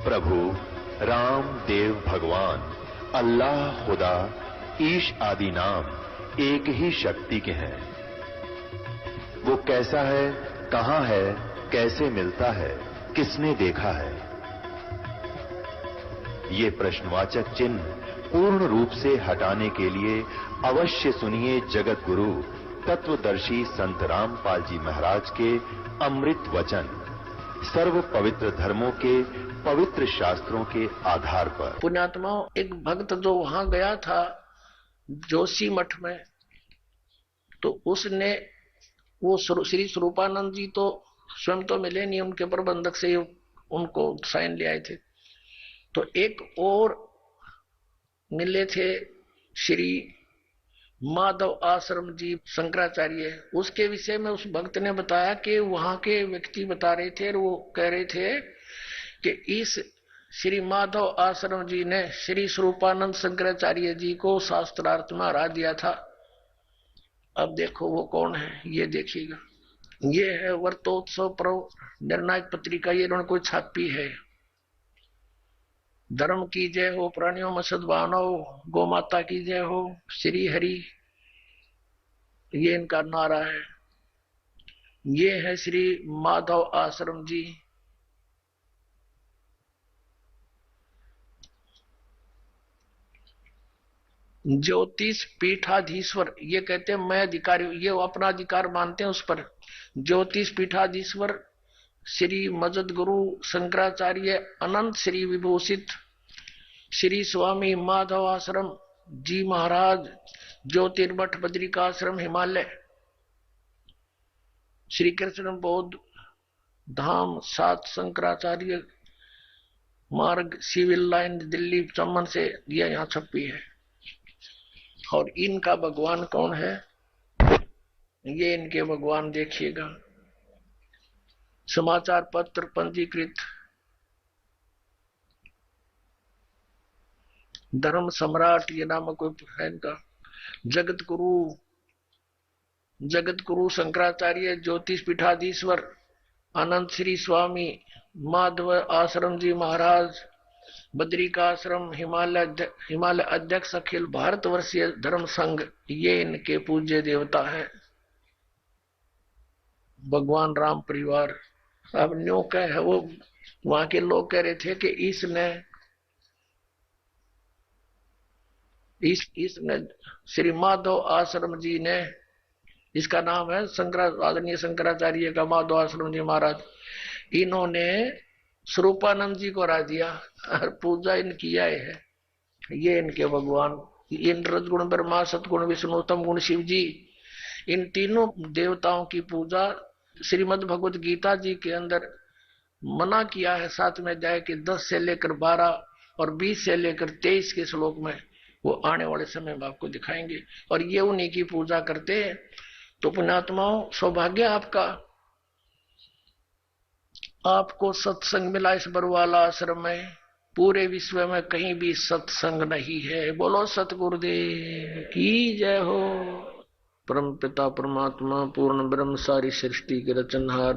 प्रभु राम देव भगवान अल्लाह खुदा ईश आदि नाम एक ही शक्ति के हैं। वो कैसा है, कहां है, कैसे मिलता है, किसने देखा है? ये प्रश्नवाचक चिन्ह पूर्ण रूप से हटाने के लिए अवश्य सुनिए जगत गुरु तत्वदर्शी संत रामपाल जी महाराज के अमृत वचन, सर्व पवित्र धर्मों के पवित्र शास्त्रों के आधार पर। पुण्यात्मा, एक भक्त जो वहां गया था जोशी मठ में, तो उसने वो श्री स्वरूपानंद जी तो स्वयं तो मिले नहीं, उनके प्रबंधक से उनको साइन ले आए थे। तो एक और मिले थे श्री माधव आश्रम जी शंकराचार्य। उसके विषय में उस भक्त ने बताया कि वहां के व्यक्ति बता रहे थे और वो कह रहे थे कि इस श्री माधव आश्रम जी ने श्री स्वरूपानंद शंकराचार्य जी को शास्त्रार्थ में हरा दिया था। अब देखो वो कौन है, ये देखिएगा। ये है वर्तोत्सव पर्व निर्णायक पत्रिका, ये इन्होंने कोई छापी है। धर्म की जय हो, प्राणियों में सद्भावना हो, गौ माता की जय हो, श्री हरि, ये इनका नारा है। ये है श्री माधव आश्रम जी। ज्योतिष पीठाधीश्वर, ये कहते हैं मैं अधिकारी, ये अपना अधिकार मानते हैं उस पर। ज्योतिष पीठाधीश्वर श्री मजद गुरु शंकराचार्य अनंत श्री विभूषित श्री स्वामी माधव आश्रम जी महाराज, ज्योतिर्मठ बद्रिकाश्रम हिमालय, श्री कृष्ण बौद्ध धाम सात शंकराचार्य मार्ग सिविल लाइन दिल्ली चमन से, यह यहाँ छपी है। और इनका भगवान कौन है, ये इनके भगवान देखिएगा। समाचार पत्र पंजीकृत धर्म सम्राट, ये नाम कोई है इनका। जगत गुरु शंकराचार्य ज्योतिष पीठाधीश्वर अनंत श्री स्वामी माधव आश्रम जी महाराज, बद्रिका आश्रम हिमालय अध्यक्ष अखिल भारतवर्षीय धर्म संघ, ये इनके पूज्य देवता है। भगवान राम परिवार। अब न्यू क्या है, वो वहां के लोग कह रहे थे कि इसने श्री माधव आश्रम जी ने, इसका नाम है आदरणीय शंकराचार्य का माधव आश्रम जी महाराज, इन्होंने स्वरूपानंद जी को हरा दिया और पूजा इनकी आए है। ये इनके भगवान, इन रजगुण ब्रह्मा, सतगुण विष्णु, उत्तम गुण शिव जी, इन तीनों देवताओं की पूजा श्रीमद् भगवत गीता जी के अंदर मना किया है। 7वें अध्याय के 10 से लेकर 12 और 20 से लेकर 23 के श्लोक में, वो आने वाले समय में आपको दिखाएंगे। और ये उन्हीं की पूजा करते हैं। तो पुण्यात्माओं, सौभाग्य आपका, आपको सत्संग मिला इस बरवाला आश्रम में। पूरे विश्व में कहीं भी सत्संग नहीं है। बोलो सतगुरुदेव की जय हो। परम पिता परमात्मा पूर्ण ब्रह्म सारी सृष्टि के रचनहार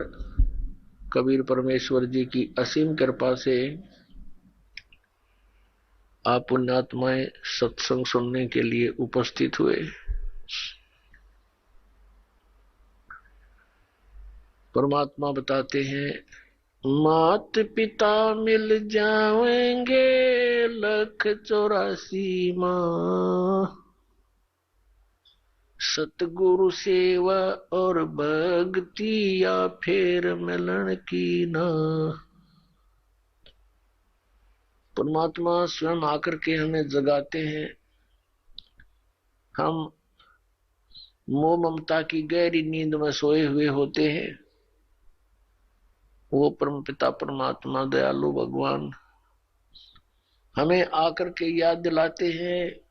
कबीर परमेश्वर जी की असीम कृपा से आप पुण्यात्माएं सत्संग सुनने के लिए उपस्थित हुए। परमात्मा बताते हैं, मात पिता मिल जाएंगे 184 माँ, सतगुरु सेवा और भक्ति या फिर मिलन की ना। परमात्मा स्वयं आकर के हमें जगाते हैं। हम मोह ममता की गहरी नींद में सोए हुए होते हैं। वो परम पिता परमात्मा दयालु भगवान हमें आकर के याद दिलाते हैं,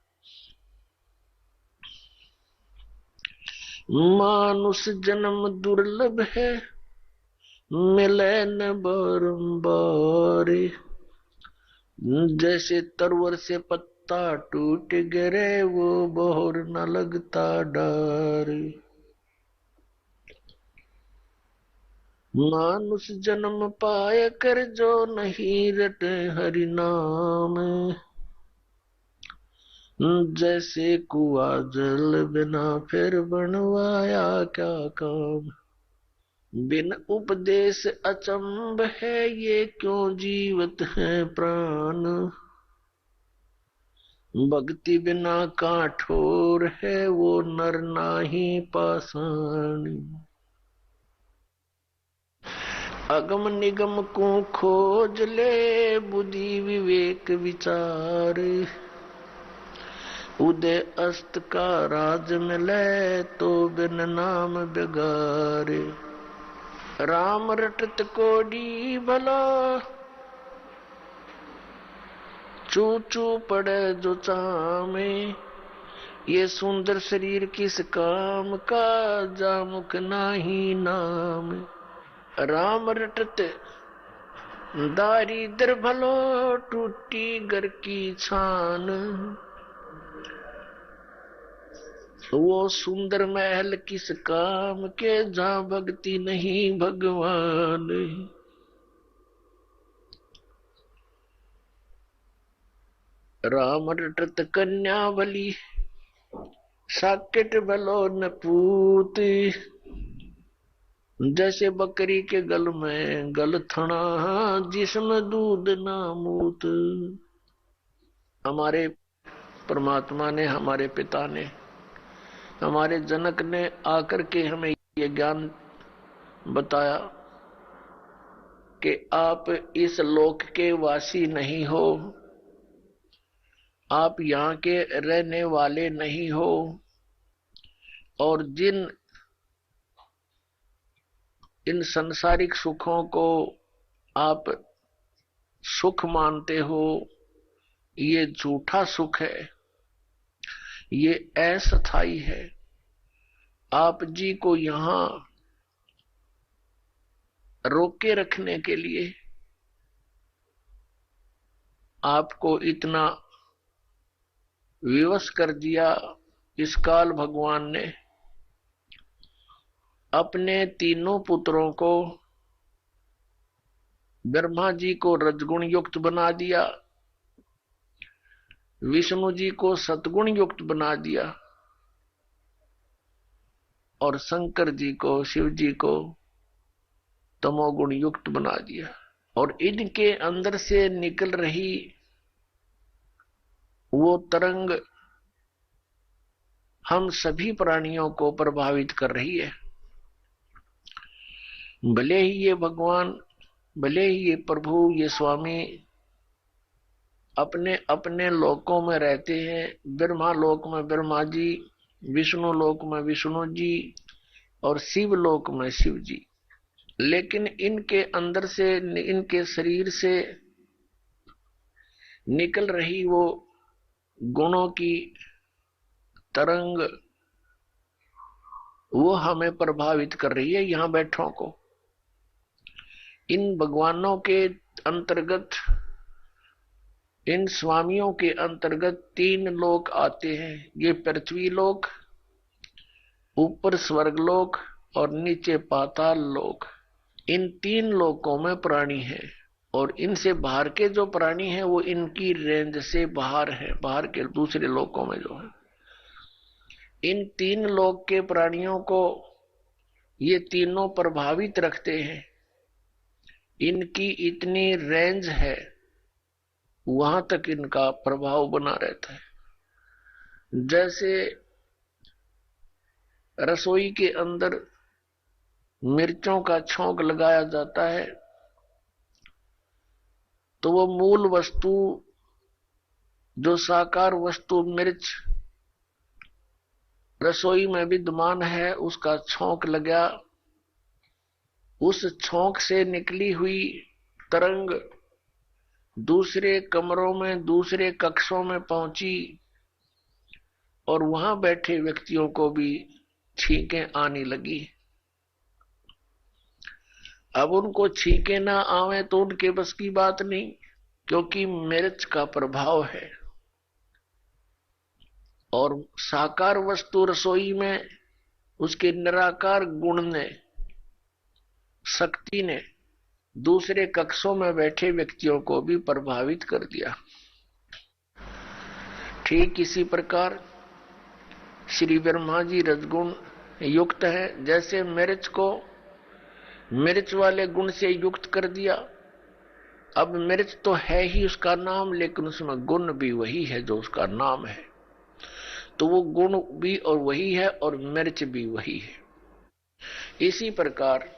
मानुष जन्म दुर्लभ है, मिले न बारंबार। जैसे तरवर से पत्ता टूट गिरे, वो बोर न लगता डार। मानुष जन्म पाए कर जो नहीं रटे हरि नाम, जैसे कुआ जल बिना फिर बनवाया क्या काम। बिन उपदेश अचंभ है ये क्यों जीवत है प्राण, भक्ति बिना काठोर है वो नर नाही पाषाण। अगम निगम को खोज ले बुद्धि विवेक विचार, उदय अस्त का राज मिले तो बिन नाम बिगारे। राम रटत कोडी भला चू चू पड़े जो चामे, ये सुंदर शरीर किस काम का जामुक नाही नाम। राम रटत दारिद्र भलो टूटी घर की छान, वो सुंदर महल किस काम के जहां भक्ति नहीं भगवान। राम रटत कन्या बली साकेट भलो न पूत, जैसे बकरी के गल में गल थना जिसमें दूध ना मूत। हमारे परमात्मा ने, हमारे पिता ने, हमारे जनक ने आकर के हमें ये ज्ञान बताया कि आप इस लोक के वासी नहीं हो, आप यहाँ के रहने वाले नहीं हो, और जिन इन संसारिक सुखों को आप सुख मानते हो ये झूठा सुख है, ये अस्थायी है। आप जी को यहां रोके रखने के लिए आपको इतना विवश कर दिया इस काल भगवान ने। अपने तीनों पुत्रों को, ब्रह्मा जी को रजगुण युक्त बना दिया, विष्णु जी को सतगुण युक्त बना दिया, और शंकर जी को, शिव जी को तमोगुण युक्त बना दिया। और इनके अंदर से निकल रही वो तरंग हम सभी प्राणियों को प्रभावित कर रही है। भले ही ये भगवान, भले ही ये प्रभु, ये स्वामी अपने अपने लोकों में रहते हैं, ब्रह्मा लोक में ब्रह्मा जी, विष्णु लोक में विष्णु जी, और शिव लोक में शिव जी, लेकिन इनके अंदर से, इनके शरीर से निकल रही वो गुणों की तरंग वो हमें प्रभावित कर रही है, यहां बैठों को। इन भगवानों के अंतर्गत, इन स्वामियों के अंतर्गत तीन लोक आते हैं। ये पृथ्वी लोक, ऊपर स्वर्ग लोक और नीचे पाताल लोक। इन तीन लोकों में प्राणी है, और इनसे बाहर के जो प्राणी हैं वो इनकी रेंज से बाहर है, बाहर के दूसरे लोकों में जो है। इन तीन लोक के प्राणियों को ये तीनों प्रभावित रखते हैं, इनकी इतनी रेंज है, वहां तक इनका प्रभाव बना रहता है। जैसे रसोई के अंदर मिर्चों का छौंक लगाया जाता है तो वो मूल वस्तु, जो साकार वस्तु मिर्च रसोई में विद्यमान है, उसका छौंक लगा, उस छौंक से निकली हुई तरंग दूसरे कमरों में, दूसरे कक्षों में पहुंची, और वहां बैठे व्यक्तियों को भी छींकें आने लगी। अब उनको छींके ना आवे तो उनके बस की बात नहीं, क्योंकि मिर्च का प्रभाव है। और साकार वस्तु रसोई में उसके निराकार गुण ने शक्ति ने दूसरे कक्षों में बैठे व्यक्तियों को भी प्रभावित कर दिया। ठीक इसी प्रकार श्री ब्रह्मा जी रजगुण युक्त है। जैसे मिर्च को मिर्च वाले गुण से युक्त कर दिया, अब मिर्च तो है ही उसका नाम, लेकिन उसमें गुण भी वही है जो उसका नाम है, तो वो गुण भी और वही है और मिर्च भी वही है। इसी प्रकार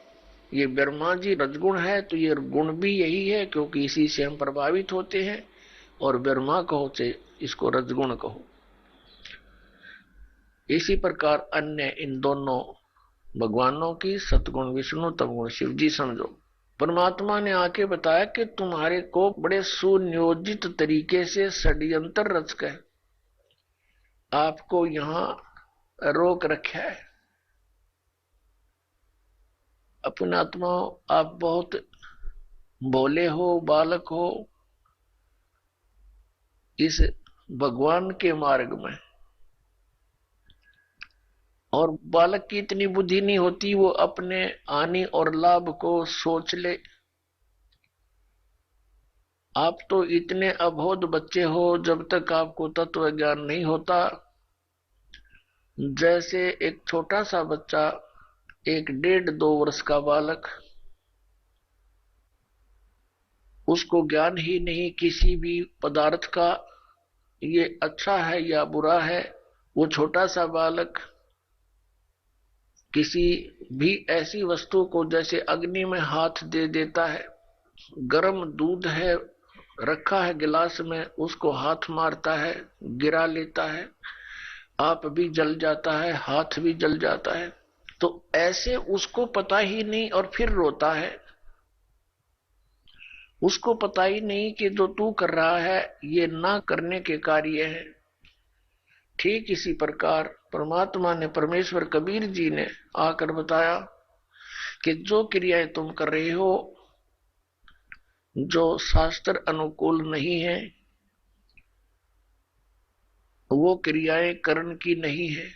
ये ब्रह्मा जी रजगुण है, तो ये गुण भी यही है, क्योंकि इसी से हम प्रभावित होते हैं। और ब्रह्मा कहो चाहे इसको रजगुण कहो। इसी प्रकार अन्य इन दोनों भगवानों की सतगुण विष्णु तमगुण शिव जी समझो। परमात्मा ने आके बताया कि तुम्हारे को बड़े सुनियोजित तरीके से षड्यंत्र रच कर आपको यहां रोक रखा है। अपने आत्मा आप बहुत भोले हो, बालक हो इस भगवान के मार्ग में, और बालक की इतनी बुद्धि नहीं होती वो अपने हानि और लाभ को सोच ले। आप तो इतने अबोध बच्चे हो जब तक आपको तत्व ज्ञान नहीं होता। जैसे एक छोटा सा बच्चा, एक 1.5-2 वर्ष का बालक, उसको ज्ञान ही नहीं किसी भी पदार्थ का, ये अच्छा है या बुरा है। वो छोटा सा बालक किसी भी ऐसी वस्तु को, जैसे अग्नि में हाथ दे देता है, गर्म दूध है रखा है गिलास में, उसको हाथ मारता है, गिरा लेता है, आप भी जल जाता है, हाथ भी जल जाता है। तो ऐसे उसको पता ही नहीं और फिर रोता है। उसको पता ही नहीं कि जो तू कर रहा है ये ना करने के कार्य है। ठीक इसी प्रकार परमात्मा ने, परमेश्वर कबीर जी ने आकर बताया कि जो क्रियाएं तुम कर रहे हो जो शास्त्र अनुकूल नहीं है, वो क्रियाएं कर्ण की नहीं है।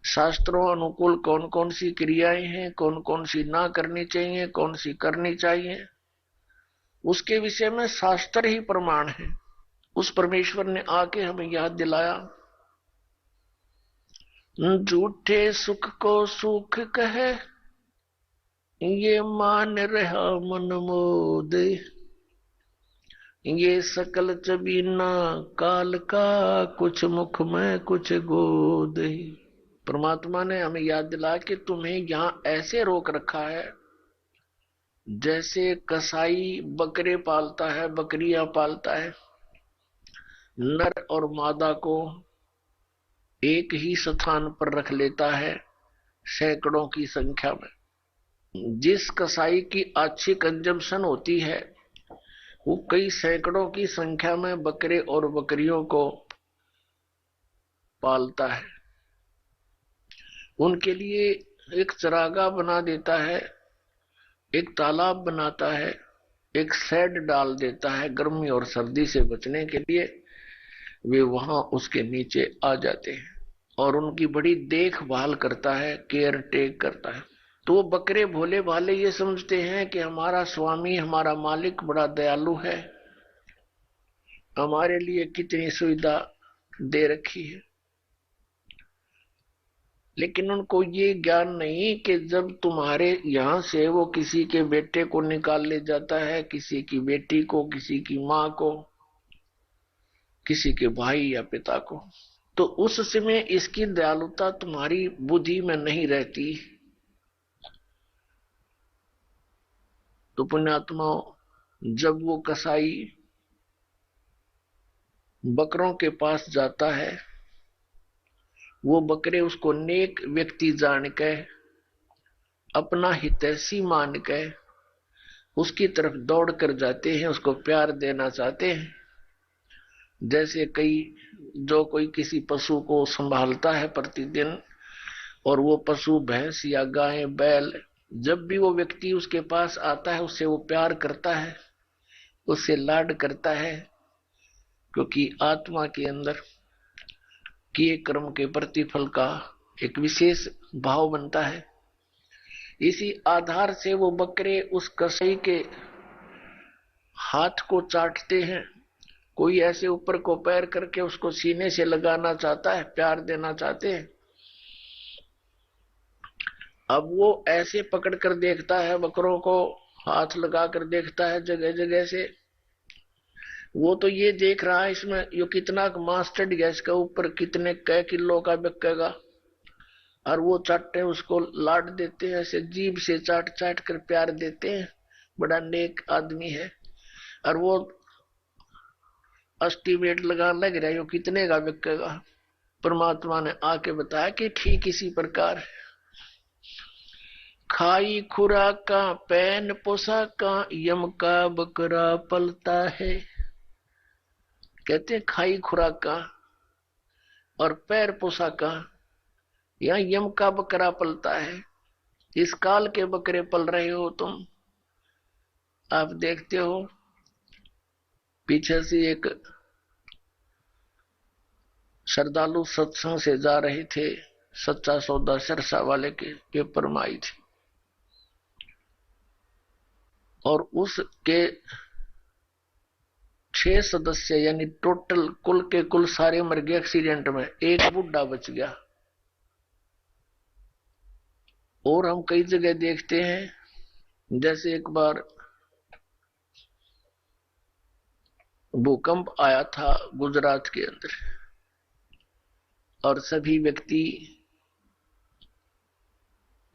शास्त्रों अनुकूल कौन कौन सी क्रियाएं हैं, कौन कौन सी ना करनी चाहिए, कौन सी करनी चाहिए, उसके विषय में शास्त्र ही प्रमाण है। उस परमेश्वर ने आके हमें याद दिलाया, झूठे सुख को सुख कहे, ये मान रहा मन मोद, ये सकल चबीना काल का, कुछ मुख में कुछ गोद। परमात्मा ने हमें याद दिलाया कि तुम्हें यहां ऐसे रोक रखा है जैसे कसाई बकरे पालता है, बकरियां पालता है, नर और मादा को एक ही स्थान पर रख लेता है सैकड़ों की संख्या में। जिस कसाई की अच्छी कंजम्पशन होती है वो कई सैकड़ों की संख्या में बकरे और बकरियों को पालता है। उनके लिए एक चरागाह बना देता है, एक तालाब बनाता है, एक शेड डाल देता है गर्मी और सर्दी से बचने के लिए। वे वहां उसके नीचे आ जाते हैं और उनकी बड़ी देखभाल करता है, केयर टेक करता है। तो वो बकरे भोले भाले ये समझते हैं कि हमारा स्वामी, हमारा मालिक बड़ा दयालु है, हमारे लिए कितनी सुविधा दे रखी है। लेकिन उनको ये ज्ञान नहीं कि जब तुम्हारे यहां से वो किसी के बेटे को निकाल ले जाता है, किसी की बेटी को, किसी की मां को, किसी के भाई या पिता को, तो उस समय इसकी दयालुता तुम्हारी बुद्धि में नहीं रहती। तो पुण्यात्माओं, जब वो कसाई बकरों के पास जाता है, वो बकरे उसको नेक व्यक्ति जान के, अपना हितैषी मान के उसकी तरफ दौड़ कर जाते हैं, उसको प्यार देना चाहते हैं। जैसे कोई किसी पशु को संभालता है प्रतिदिन, और वो पशु भैंस या गाय बैल, जब भी वो व्यक्ति उसके पास आता है उससे वो प्यार करता है, उससे लाड करता है, क्योंकि आत्मा के अंदर किए कर्म के प्रतिफल का एक विशेष भाव बनता है। इसी आधार से वो बकरे उस कसाई के हाथ को चाटते हैं। कोई ऐसे ऊपर को पैर करके उसको सीने से लगाना चाहता है, प्यार देना चाहते हैं। अब वो ऐसे पकड़ कर देखता है, बकरों को हाथ लगा कर देखता है जगह जगह से। वो तो ये देख रहा है इसमें यो कितना मांस चढ़ गया, इसके ऊपर कितने कै किलो का बिकेगा। और वो चाटते उसको लाड देते हैं, ऐसे जीभ से चाट चाट कर प्यार देते हैं। बड़ा नेक आदमी है। और वो एस्टिमेट लगाने लग रहा है यो कितने का बिकेगा। परमात्मा ने आके बताया कि ठीक इसी प्रकार खाई खुराका पैन पोशाका यम का बकरा पलता है। कहते हैं खाई खुराका और पैर पोशाका, या यम का बकरा पलता है। इस काल के बकरे पल रहे हो तुम। आप देखते हो पीछे से एक श्रद्धालु सत्संग से जा रहे थे, सच्चा सौदा सिरसा वाले के पेपर में आई थी, और उसके 6 सदस्य यानी टोटल कुल के कुल सारे मर गए एक्सीडेंट में, एक बुढ़ा बच गया। और हम कई जगह देखते हैं, जैसे एक बार भूकंप आया था गुजरात के अंदर, और सभी व्यक्ति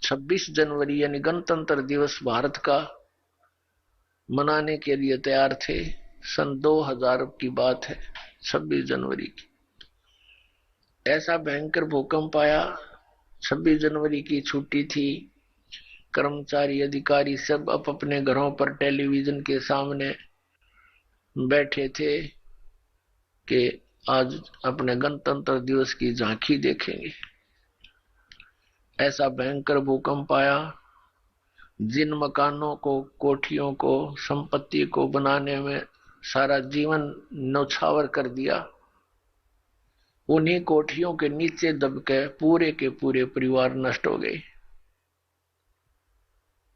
26 जनवरी यानी गणतंत्र दिवस भारत का मनाने के लिए तैयार थे। सन 2000 की बात है, 26 जनवरी की। ऐसा भयंकर भूकंप आया। 26 जनवरी की छुट्टी थी। कर्मचारी अधिकारी सब अपने घरों पर टेलीविजन के सामने बैठे थे कि आज अपने गणतंत्र दिवस की झांकी देखेंगे। ऐसा भयंकर भूकंप आया, जिन मकानों को, कोठियों को, संपत्ति को बनाने में सारा जीवन न्यौछावर कर दिया, उन्हीं कोठियों के नीचे दबके पूरे के पूरे परिवार नष्ट हो गए।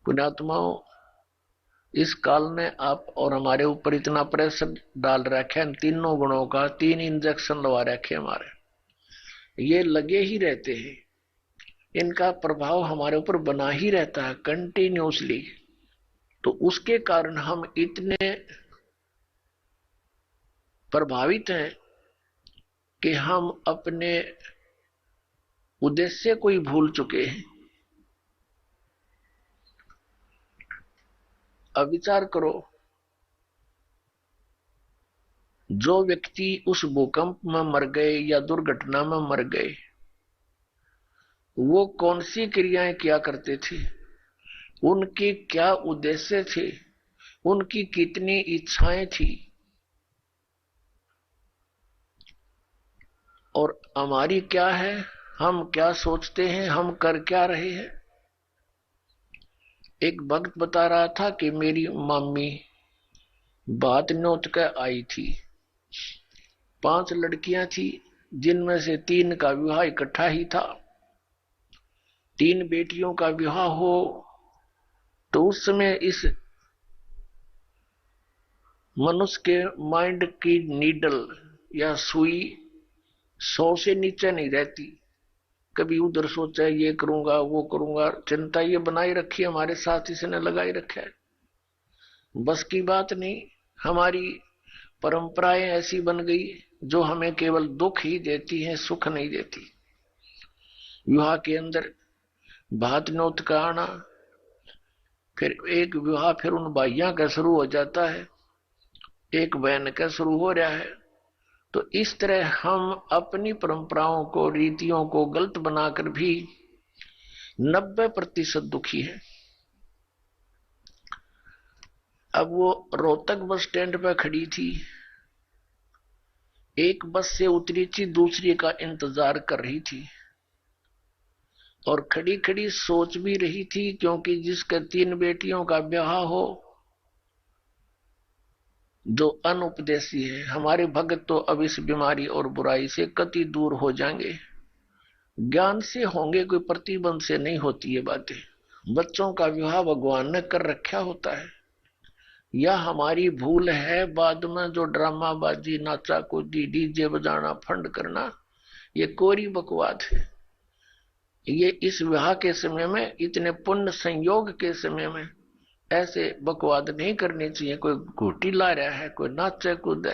पुण्यात्माओं, इस काल ने आप और हमारे ऊपर इतना प्रेशर डाल रखा है, तीनों गुणों का 3 इंजेक्शन लगा रखे हमारे, ये लगे ही रहते हैं। इनका प्रभाव हमारे ऊपर बना ही रहता है कंटिन्यूसली। तो उसके कारण हम इतने प्रभावित हैं कि हम अपने उद्देश्य को ही भूल चुके हैं। अब विचार करो, जो व्यक्ति उस भूकंप में मर गए या दुर्घटना में मर गए, वो कौन सी क्रियाएं किया करते थे, उनके क्या उद्देश्य थे, उनकी कितनी इच्छाएं थी, और हमारी क्या है, हम क्या सोचते हैं, हम कर क्या रहे हैं। एक भक्त बता रहा था कि मेरी मम्मी बात नोत कर आई थी, 5 लड़कियां थी, जिनमें से 3 का विवाह इकट्ठा ही था। 3 बेटियों का विवाह हो तो उस समय इस मनुष्य के माइंड की नीडल या सुई 100 से नीचे नहीं रहती। कभी उधर सोचा ये करूंगा वो करूंगा, चिंता ये बनाई रखी हमारे साथ, इसने लगाई रखा है। बस की बात नहीं, हमारी परंपराएं ऐसी बन गई जो हमें केवल दुख ही देती हैं, सुख नहीं देती। विवाह के अंदर भात नोत का आना, फिर एक विवाह फिर उन भाइयों का शुरू हो जाता है, एक बहन का शुरू हो रहा है। तो इस तरह हम अपनी परंपराओं को, रीतियों को गलत बनाकर भी 90% दुखी है। अब वो रोहतक बस स्टैंड पर खड़ी थी, एक बस से उतरी थी, दूसरी का इंतजार कर रही थी, और खड़ी खड़ी सोच भी रही थी, क्योंकि जिसके 3 बेटियों का ब्याह हो, जो अनुपदेशी है, हमारे भगत तो अब इस बीमारी और बुराई से कति दूर हो जाएंगे। ज्ञान से होंगे, कोई प्रतिबंध से नहीं होती ये बातें। बच्चों का विवाह भगवान ने कर रखा होता है, या हमारी भूल है बाद में जो ड्रामाबाजी, नाचा कूदी, डीजे बजाना, फंड करना, ये कोरी बकवाद है। ये इस विवाह के समय में, इतने पुण्य संयोग के समय में ऐसे बकवाद नहीं करनी चाहिए। कोई घोटी ला रहा है, कोई नाचे कूदे,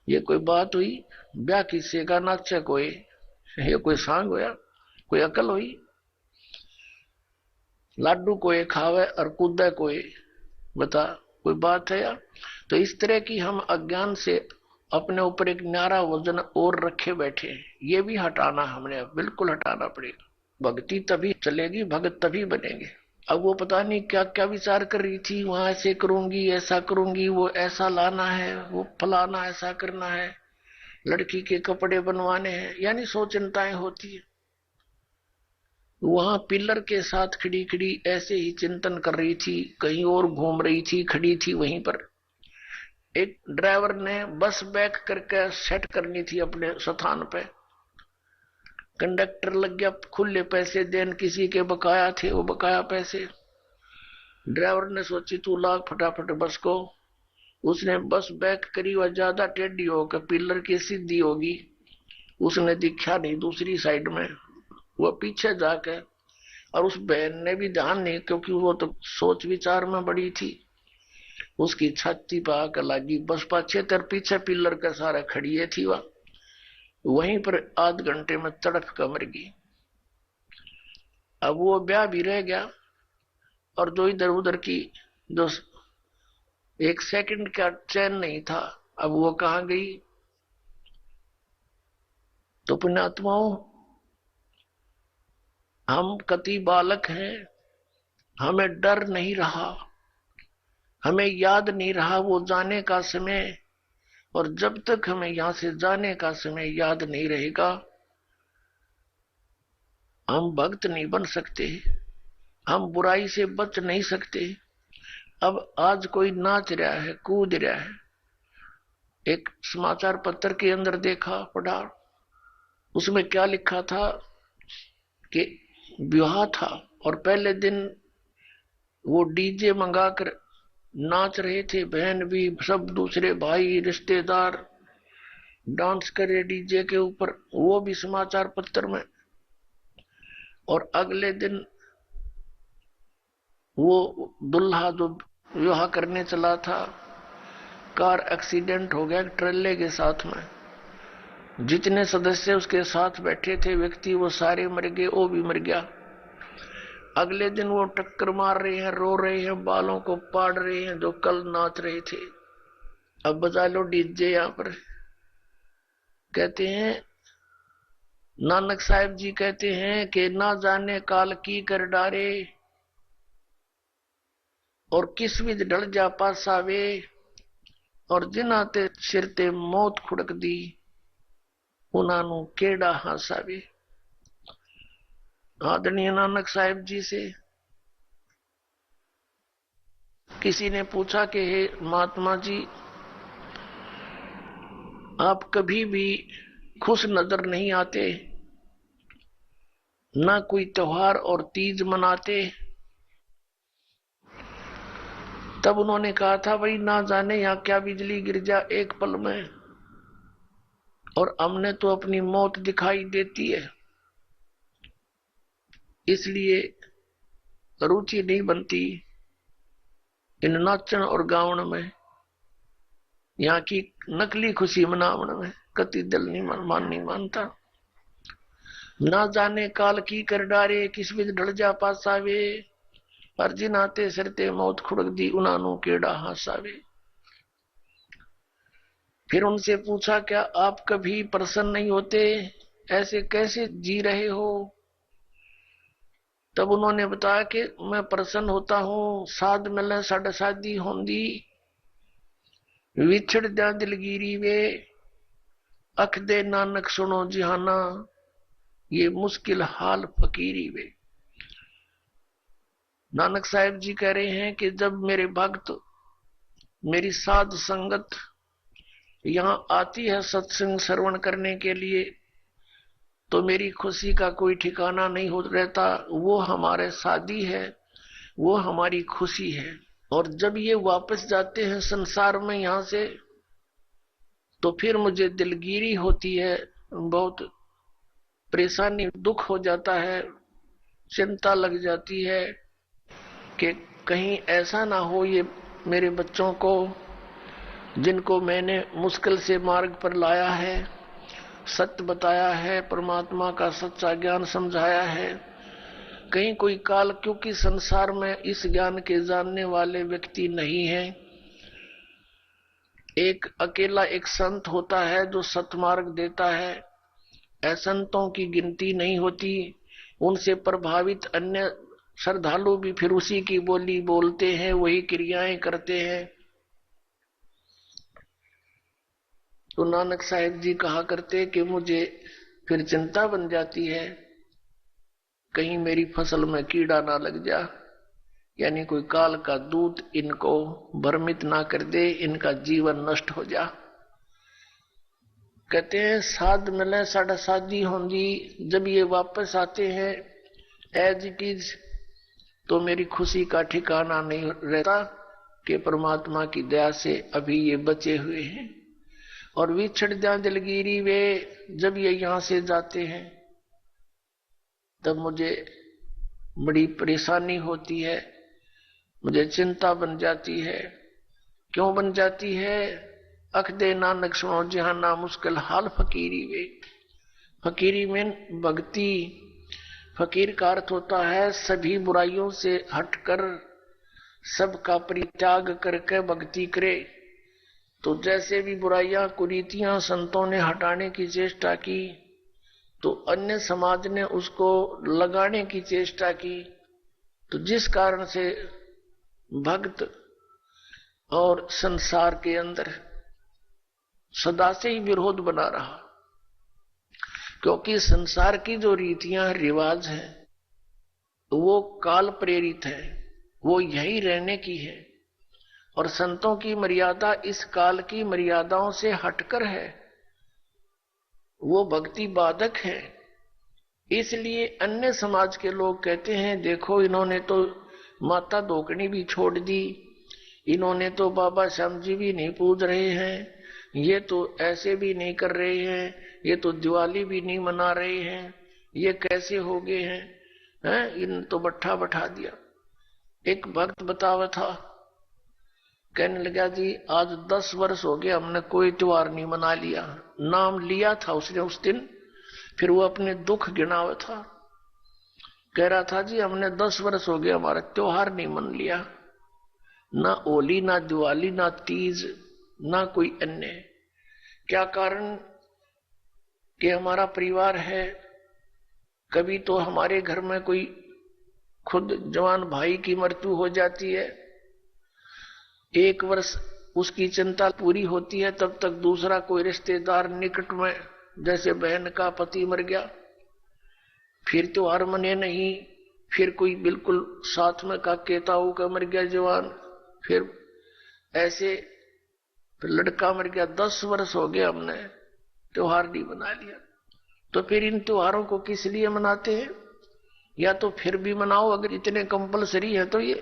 ये कोई बात हुई? ब्याह किसी का नाचे कोई, ये कोई सांग होया? कोई अकल हुई? लाडू कोई खावे और कूदे कोई, बता कोई बात है यार? तो इस तरह की हम अज्ञान से अपने ऊपर एक न्यारा वजन और रखे बैठे हैं, ये भी हटाना, हमने बिल्कुल हटाना पड़ेगा। भक्ति तभी चलेगी, भगत तभी बनेंगे। अब वो पता नहीं क्या क्या विचार कर रही थी, वहां ऐसे करूंगी, ऐसा करूंगी, वो ऐसा लाना है, वो फलाना ऐसा करना है, लड़की के कपड़े बनवाने हैं, यानी सौ चिंताएं होती है। वहां पिलर के साथ खड़ी खड़ी ऐसे ही चिंतन कर रही थी, कहीं और घूम रही थी, खड़ी थी वहीं पर। एक ड्राइवर ने बस बैक करके सेट करनी थी अपने स्थान पे, कंडक्टर लग गया खुले पैसे देन, किसी के बकाया थे वो बकाया पैसे। ड्राइवर ने सोची तू लाग फटाफट बस को, उसने बस बैक करी, वह ज्यादा टेढ़ी होकर पिलर की सीधी होगी, उसने दिखा नहीं दूसरी साइड में, वह पीछे जाके, और उस बहन ने भी ध्यान नहीं, क्योंकि वो तो सोच विचार में बड़ी थी, उसकी छाती पर आकर लगी बस पाछे तर पीछे पिलर के सारा खड़िए थी, वहीं पर आध घंटे में तड़फ कर मर गई। अब वो ब्याह भी रह गया, और जो इधर उधर की जो एक सेकंड का चैन नहीं था, अब वो कहां गई? तो पुण्यात्माओं, हम कति बालक हैं, हमें डर नहीं रहा, हमें याद नहीं रहा वो जाने का समय, और जब तक हमें यहां से जाने का समय याद नहीं रहेगा, हम भक्त नहीं बन सकते, हम बुराई से बच नहीं सकते। अब आज कोई नाच रहा है, कूद रहा है, एक समाचार पत्र के अंदर देखा, पढ़ा, उसमें क्या लिखा था कि विवाह था और पहले दिन वो डीजे मंगाकर नाच रहे थे, बहन भी, सब दूसरे भाई रिश्तेदार डांस करे डीजे के ऊपर, वो भी समाचार पत्र में। और अगले दिन वो दुल्हा जो विवाह करने चला था, कार एक्सीडेंट हो गया ट्रेले के साथ में, जितने सदस्य उसके साथ बैठे थे व्यक्ति, वो सारे मर गए, वो भी मर गया। अगले दिन वो टक्कर मार रहे हैं, रो रहे हैं, बालों को पाड़ रहे हैं जो कल नाच रहे थे। अब बजा लो डीजे यहां पर। कहते हैं नानक साहिब जी कहते हैं कि ना जाने काल की कर डारे, और किस विध ढल जा पासावे, और जिन्हां ते सिर ते मौत खुड़क दी, उन्हां नू केड़ा हासावे। आदरणीय नानक साहिब जी से किसी ने पूछा कि हे महात्मा जी, आप कभी भी खुश नजर नहीं आते, ना कोई त्योहार और तीज मनाते। तब उन्होंने कहा था, भाई ना जाने यहां क्या बिजली गिर जा एक पल में, और हमने तो अपनी मौत दिखाई देती है, इसलिए रुचि नहीं बनती इन नाचन और गावन में, यहाँ की नकली खुशी मनावन में कति दिल नहीं मानता। ना जाने काल की कर डारे, किस विध ढल जा पासावे, पर जिनाते सरते मौत खुड़क दी, उन्हां केड़ा हासावे। फिर उनसे पूछा, क्या आप कभी प्रसन्न नहीं होते, ऐसे कैसे जी रहे हो? तब उन्होंने बताया कि मैं प्रसन्न होता हूं, साध मिले साढ़े शादी होंदी, विछड़ दिया दिलगिरी वे, अख दे नानक सुनो जिहाना, ये मुश्किल हाल फकीरी वे। नानक साहिब जी कह रहे हैं कि जब मेरे भक्त, मेरी साध संगत यहां आती है सत्संग श्रवण करने के लिए, तो मेरी खुशी का कोई ठिकाना नहीं हो रहता। वो हमारे शादी है, वो हमारी खुशी है। और जब ये वापस जाते हैं संसार में यहां से, तो फिर मुझे दिलगिरी होती है, बहुत परेशानी, दुख हो जाता है, चिंता लग जाती है कि कहीं ऐसा ना हो ये मेरे बच्चों को, जिनको मैंने मुश्किल से मार्ग पर लाया है, सत्य बताया है, परमात्मा का सच्चा ज्ञान समझाया है, कहीं कोई काल, क्योंकि संसार में इस ज्ञान के जानने वाले व्यक्ति नहीं है। एक अकेला एक संत होता है जो सतमार्ग देता है, असंतों की गिनती नहीं होती। उनसे प्रभावित अन्य श्रद्धालु भी फिर उसी की बोली बोलते हैं, वही क्रियाएं करते हैं। तो नानक साहिब जी कहा करते कि मुझे फिर चिंता बन जाती है, कहीं मेरी फसल में कीड़ा ना लग जा, यानी कोई काल का दूत इनको भ्रमित ना कर दे, इनका जीवन नष्ट हो जा। कहते हैं साध मिले साढ़ा शादी होंगी, जब ये वापस आते हैं एज इट इज, तो मेरी खुशी का ठिकाना नहीं रहता कि परमात्मा की दया से अभी ये बचे हुए हैं। और विछड़ जा दिलगिरी वे, जब ये यहां से जाते हैं तब मुझे बड़ी परेशानी होती है, मुझे चिंता बन जाती है। क्यों बन जाती है? अख दे नानक सुनो जहां ना मुश्किल हाल फकीरी वे। फकीरी में भक्ति, फकीर का अर्थ होता है सभी बुराइयों से हटकर सबका परित्याग करके भक्ति करे। तो जैसे भी बुराइयां कुरीतियां संतों ने हटाने की चेष्टा की, तो अन्य समाज ने उसको लगाने की चेष्टा की। तो जिस कारण से भक्त और संसार के अंदर सदा से ही विरोध बना रहा, क्योंकि संसार की जो रीतियां रिवाज हैं वो काल प्रेरित है, वो यही रहने की है। और संतों की मर्यादा इस काल की मर्यादाओं से हटकर है, वो भक्ति बाधक है। इसलिए अन्य समाज के लोग कहते हैं देखो इन्होंने तो माता धोकनी भी छोड़ दी, इन्होंने तो बाबा श्याम जी भी नहीं पूज रहे हैं, ये तो ऐसे भी नहीं कर रहे हैं, ये तो दिवाली भी नहीं मना रहे हैं, ये कैसे हो गए हैं, इन तो बट्ठा बैठा दिया। एक भक्त बतावा था, कहने लगा जी आज 10 वर्ष हो गए हमने कोई त्योहार नहीं मना लिया। नाम लिया था उसने उस दिन, फिर वो अपने दुख गिनावा था, कह रहा था जी हमने 10 वर्ष हो गए हमारा त्योहार नहीं मन लिया, ना होली ना दिवाली ना तीज ना कोई अन्य। क्या कारण? कि हमारा परिवार है, कभी तो हमारे घर में कोई खुद जवान भाई की मृत्यु हो जाती है, 1 वर्ष उसकी चिंता पूरी होती है, तब तक दूसरा कोई रिश्तेदार निकट में, जैसे बहन का पति मर गया, फिर त्योहार मने नहीं, फिर कोई बिल्कुल साथ में का केताऊ का मर गया जवान, फिर ऐसे फिर लड़का मर गया। 10 वर्ष हो गए हमने त्योहार नहीं मना लिया। तो फिर इन त्योहारों को किस लिए मनाते हैं? या तो फिर भी मनाओ अगर इतने कंपलसरी है तो। ये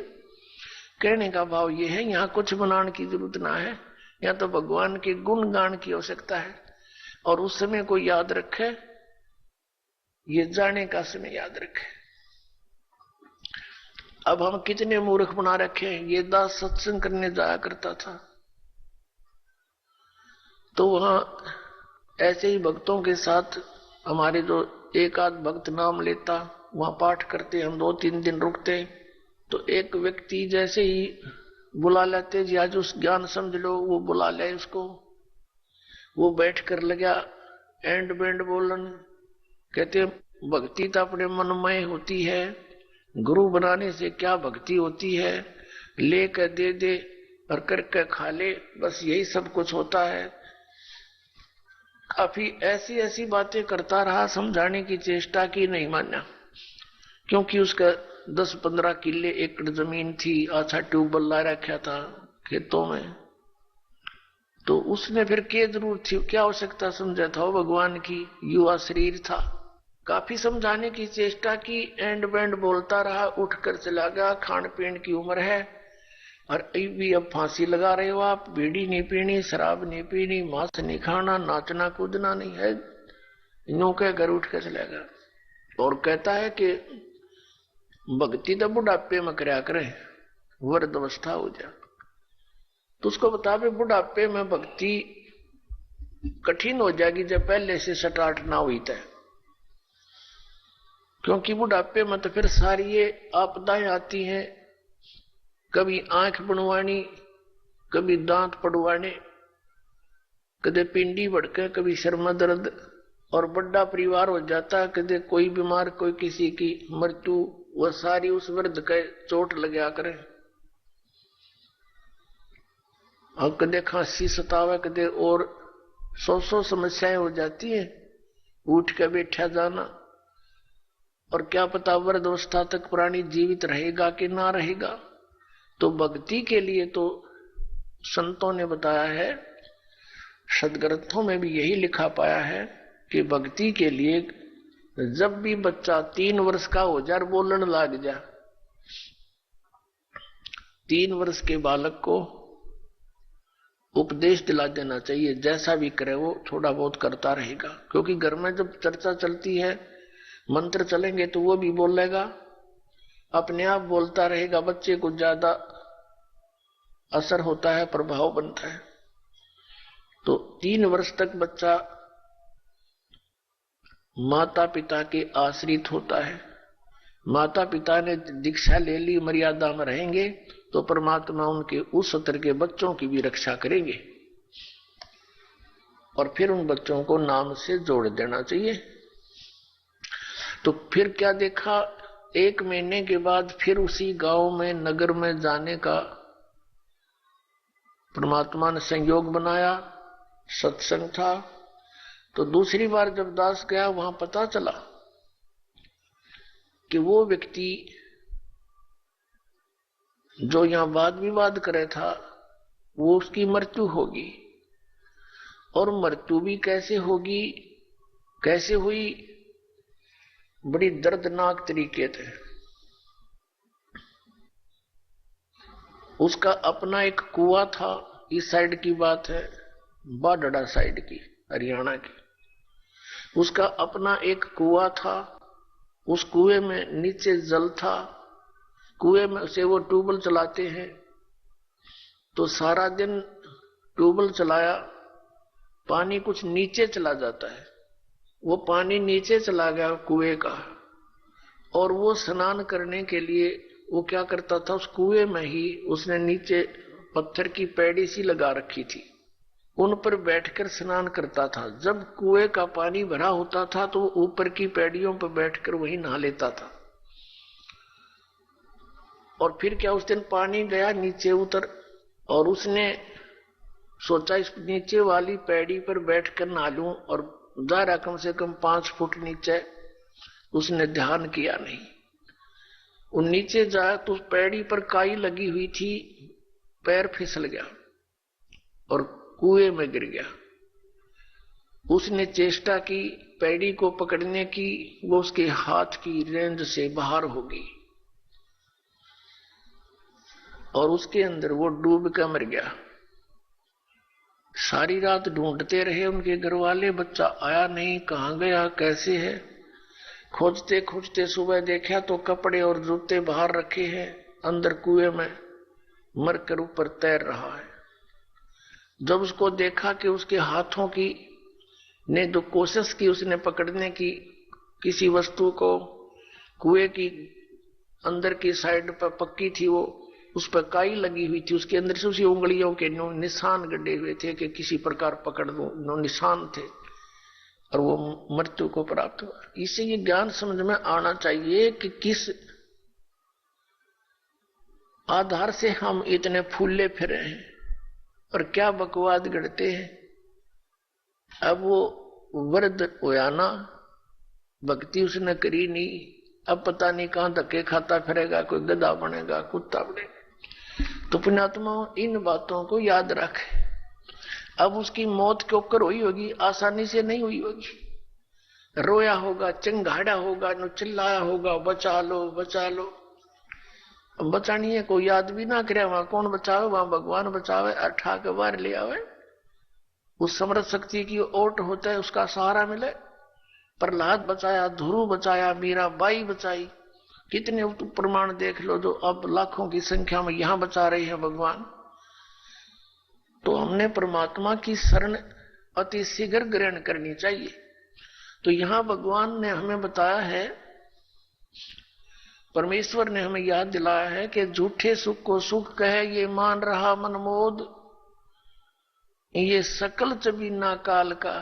कहने का भाव ये है यहाँ कुछ मनाने की जरूरत ना है, या तो भगवान के गुण गान की आवश्यकता है। और उस समय को याद रखे, ये जाने का समय याद रखे। अब हम कितने मूर्ख बना रखे हैं। ये दास सत्संग करने जाया करता था, तो वहां ऐसे ही भक्तों के साथ हमारे जो एक आध भक्त नाम लेता, वहां पाठ करते, हम 2-3 दिन रुकते, तो एक व्यक्ति जैसे ही बुला लेते जी आज उस ज्ञान समझ लो, वो बुला ले उसको, वो बैठ कर लगा एंड बैंड बोलन। कहते भक्ति तो अपने मनमय होती है, गुरु बनाने से क्या भक्ति होती है, ले कर दे दे और करके खा ले, बस यही सब कुछ होता है। काफी ऐसी ऐसी बातें करता रहा, समझाने की चेष्टा की, नहीं माना, क्योंकि उसका 10-15 किले एकड़ जमीन थी, अच्छा ट्यूबवेल ला रखा था खेतों में, तो उसने फिर क्या जरूरत थी, क्या आवश्यकता समझा था, भगवान की युवा शरीर था, काफी समझाने की चेष्टा की, एंड बैंड बोलता रहा, उठकर चला गया। खान पीन की उम्र है और भी अब फांसी लगा रहे हो आप, बीड़ी नहीं पीनी, शराब नहीं पीनी, मांस नहीं खाना, नाचना कूदना नहीं है, यूं के घर उठ कर चला गया। और कहता है कि भक्ति तो बुढ़ापे में करया करे, वृद्ध अवस्था हो जा। तो उसको बता भी बुढ़ापे में भक्ति कठिन हो जाएगी जब पहले से स्टार्ट ना हुई तय, क्योंकि बुढ़ापे में तो फिर सारी ये आपदाएं आती हैं, कभी आंख बनवानी, कभी दांत पड़वाने, कदे पिंडी भड़के, कभी सिर में दर्द, और बड़ा परिवार हो जाता है, कदे कोई बीमार, कोई किसी की मृत्यु, वह सारी उस वृद्ध के चोट लगा करे। और कदे खांसी सतावे, कदे और 100 समस्याएं हो जाती है, उठ के बैठा जाना, और क्या पता वृद्धावस्था तक प्राणी जीवित रहेगा कि ना रहेगा। तो भक्ति के लिए तो संतों ने बताया है, सदग्रंथों में भी यही लिखा पाया है कि भक्ति के लिए जब भी बच्चा 3 वर्ष का हो जाए, बोलने लग जा, 3 वर्ष के बालक को उपदेश दिला देना चाहिए। जैसा भी करे वो थोड़ा बहुत करता रहेगा, क्योंकि घर में जब चर्चा चलती है, मंत्र चलेंगे तो वो भी बोलेगा, अपने आप बोलता रहेगा, बच्चे को ज्यादा असर होता है, प्रभाव बनता है। तो 3 वर्ष तक बच्चा माता पिता के आश्रित होता है। माता पिता ने दीक्षा ले ली, मर्यादा में रहेंगे तो परमात्मा उनके उस स्तर के बच्चों की भी रक्षा करेंगे, और फिर उन बच्चों को नाम से जोड़ देना चाहिए। तो फिर क्या देखा, 1 महीने के बाद फिर उसी गांव में, नगर में जाने का परमात्मा ने संयोग बनाया, सत्संग था। तो दूसरी बार जब दास गया, वहां पता चला कि वो व्यक्ति जो यहां वाद विवाद करे था, वो उसकी मृत्यु होगी। और मृत्यु भी कैसे होगी, कैसे हुई, बड़ी दर्दनाक तरीके थे। उसका अपना एक कुआं था, इस साइड की बात है, बाडड़ा साइड की, हरियाणा की। उसका अपना एक कुआं था, उस कुएं में नीचे जल था, कुएं में से वो ट्यूबवेल चलाते हैं, तो सारा दिन ट्यूबवेल चलाया, पानी कुछ नीचे चला जाता है, वो पानी नीचे चला गया कुएं का। और वो स्नान करने के लिए वो क्या करता था, उस कुएं में ही उसने नीचे पत्थर की पैड़ी सी लगा रखी थी, उन पर बैठकर स्नान करता था। जब कुएं का पानी भरा होता था तो वो ऊपर की पैड़ियों पर बैठकर वहीं नहा लेता था। और फिर क्या, उस दिन पानी गया, नीचे उतर, और उसने सोचा इस नीचे वाली पैड़ी पर बैठकर नहा लूं, और दायरा कम से कम 5 फुट नीचे। उसने ध्यान किया नहीं, वो नीचे जाया तो उस पैड़ी पर काई लगी हुई थी, पैर फिसल गया और कुएं में गिर गया। उसने चेष्टा की पैड़ी को पकड़ने की, वो उसके हाथ की रेंज से बाहर हो गई और उसके अंदर वो डूब कर मर गया। सारी रात ढूंढते रहे उनके घर वाले, बच्चा आया नहीं, कहां गया, कैसे है। खोजते खोजते सुबह देखा तो कपड़े और जूते बाहर रखे हैं, अंदर कुएं में मरकर ऊपर तैर रहा है। जब उसको देखा कि उसके हाथों की ने जो कोशिश की उसने पकड़ने की किसी वस्तु को, कुएं की अंदर की साइड पर पक्की थी, वो उस पर काई लगी हुई थी, उसके अंदर से उसी उंगलियों के निशान गड्ढे हुए थे कि किसी प्रकार पकड़ लो, निशान थे, और वो मृत्यु को प्राप्त हुआ। इससे ये ज्ञान समझ में आना चाहिए कि किस आधार से हम इतने फूले फिरे हैं और क्या बकवाद गढ़ते हैं। अब वो वृद्ध होया ना, भक्ति उसने करी नहीं, अब पता नहीं कहां धक्के खाता फिरेगा, कोई गधा बनेगा, कुत्ता बनेगा। तो पुण्यात्मा इन बातों को याद रखे। अब उसकी मौत क्यों कर हुई होगी, आसानी से नहीं हुई होगी। रोया होगा, चिंगाड़ा होगा, न चिल्लाया होगा, बचा लो बचा लो। बचानी है, कोई याद भी ना करे, वहां कौन बचावे, वहां भगवान बचावे, अठा के बाहर ले आवे। उस समर्थ शक्ति की ओट होता है, उसका सहारा मिले। प्रहलाद बचाया, ध्रुव बचाया, मीराबाई बचाई, कितने प्रमाण देख लो जो अब लाखों की संख्या में यहां बचा रहे हैं भगवान। तो हमने परमात्मा की शरण अति शीघ्र ग्रहण करनी चाहिए। तो यहां भगवान ने हमें बताया है, परमेश्वर ने हमें याद दिलाया है कि झूठे सुख को सुख कहे ये मान रहा मनमोद, ये सकल चबीना काल का,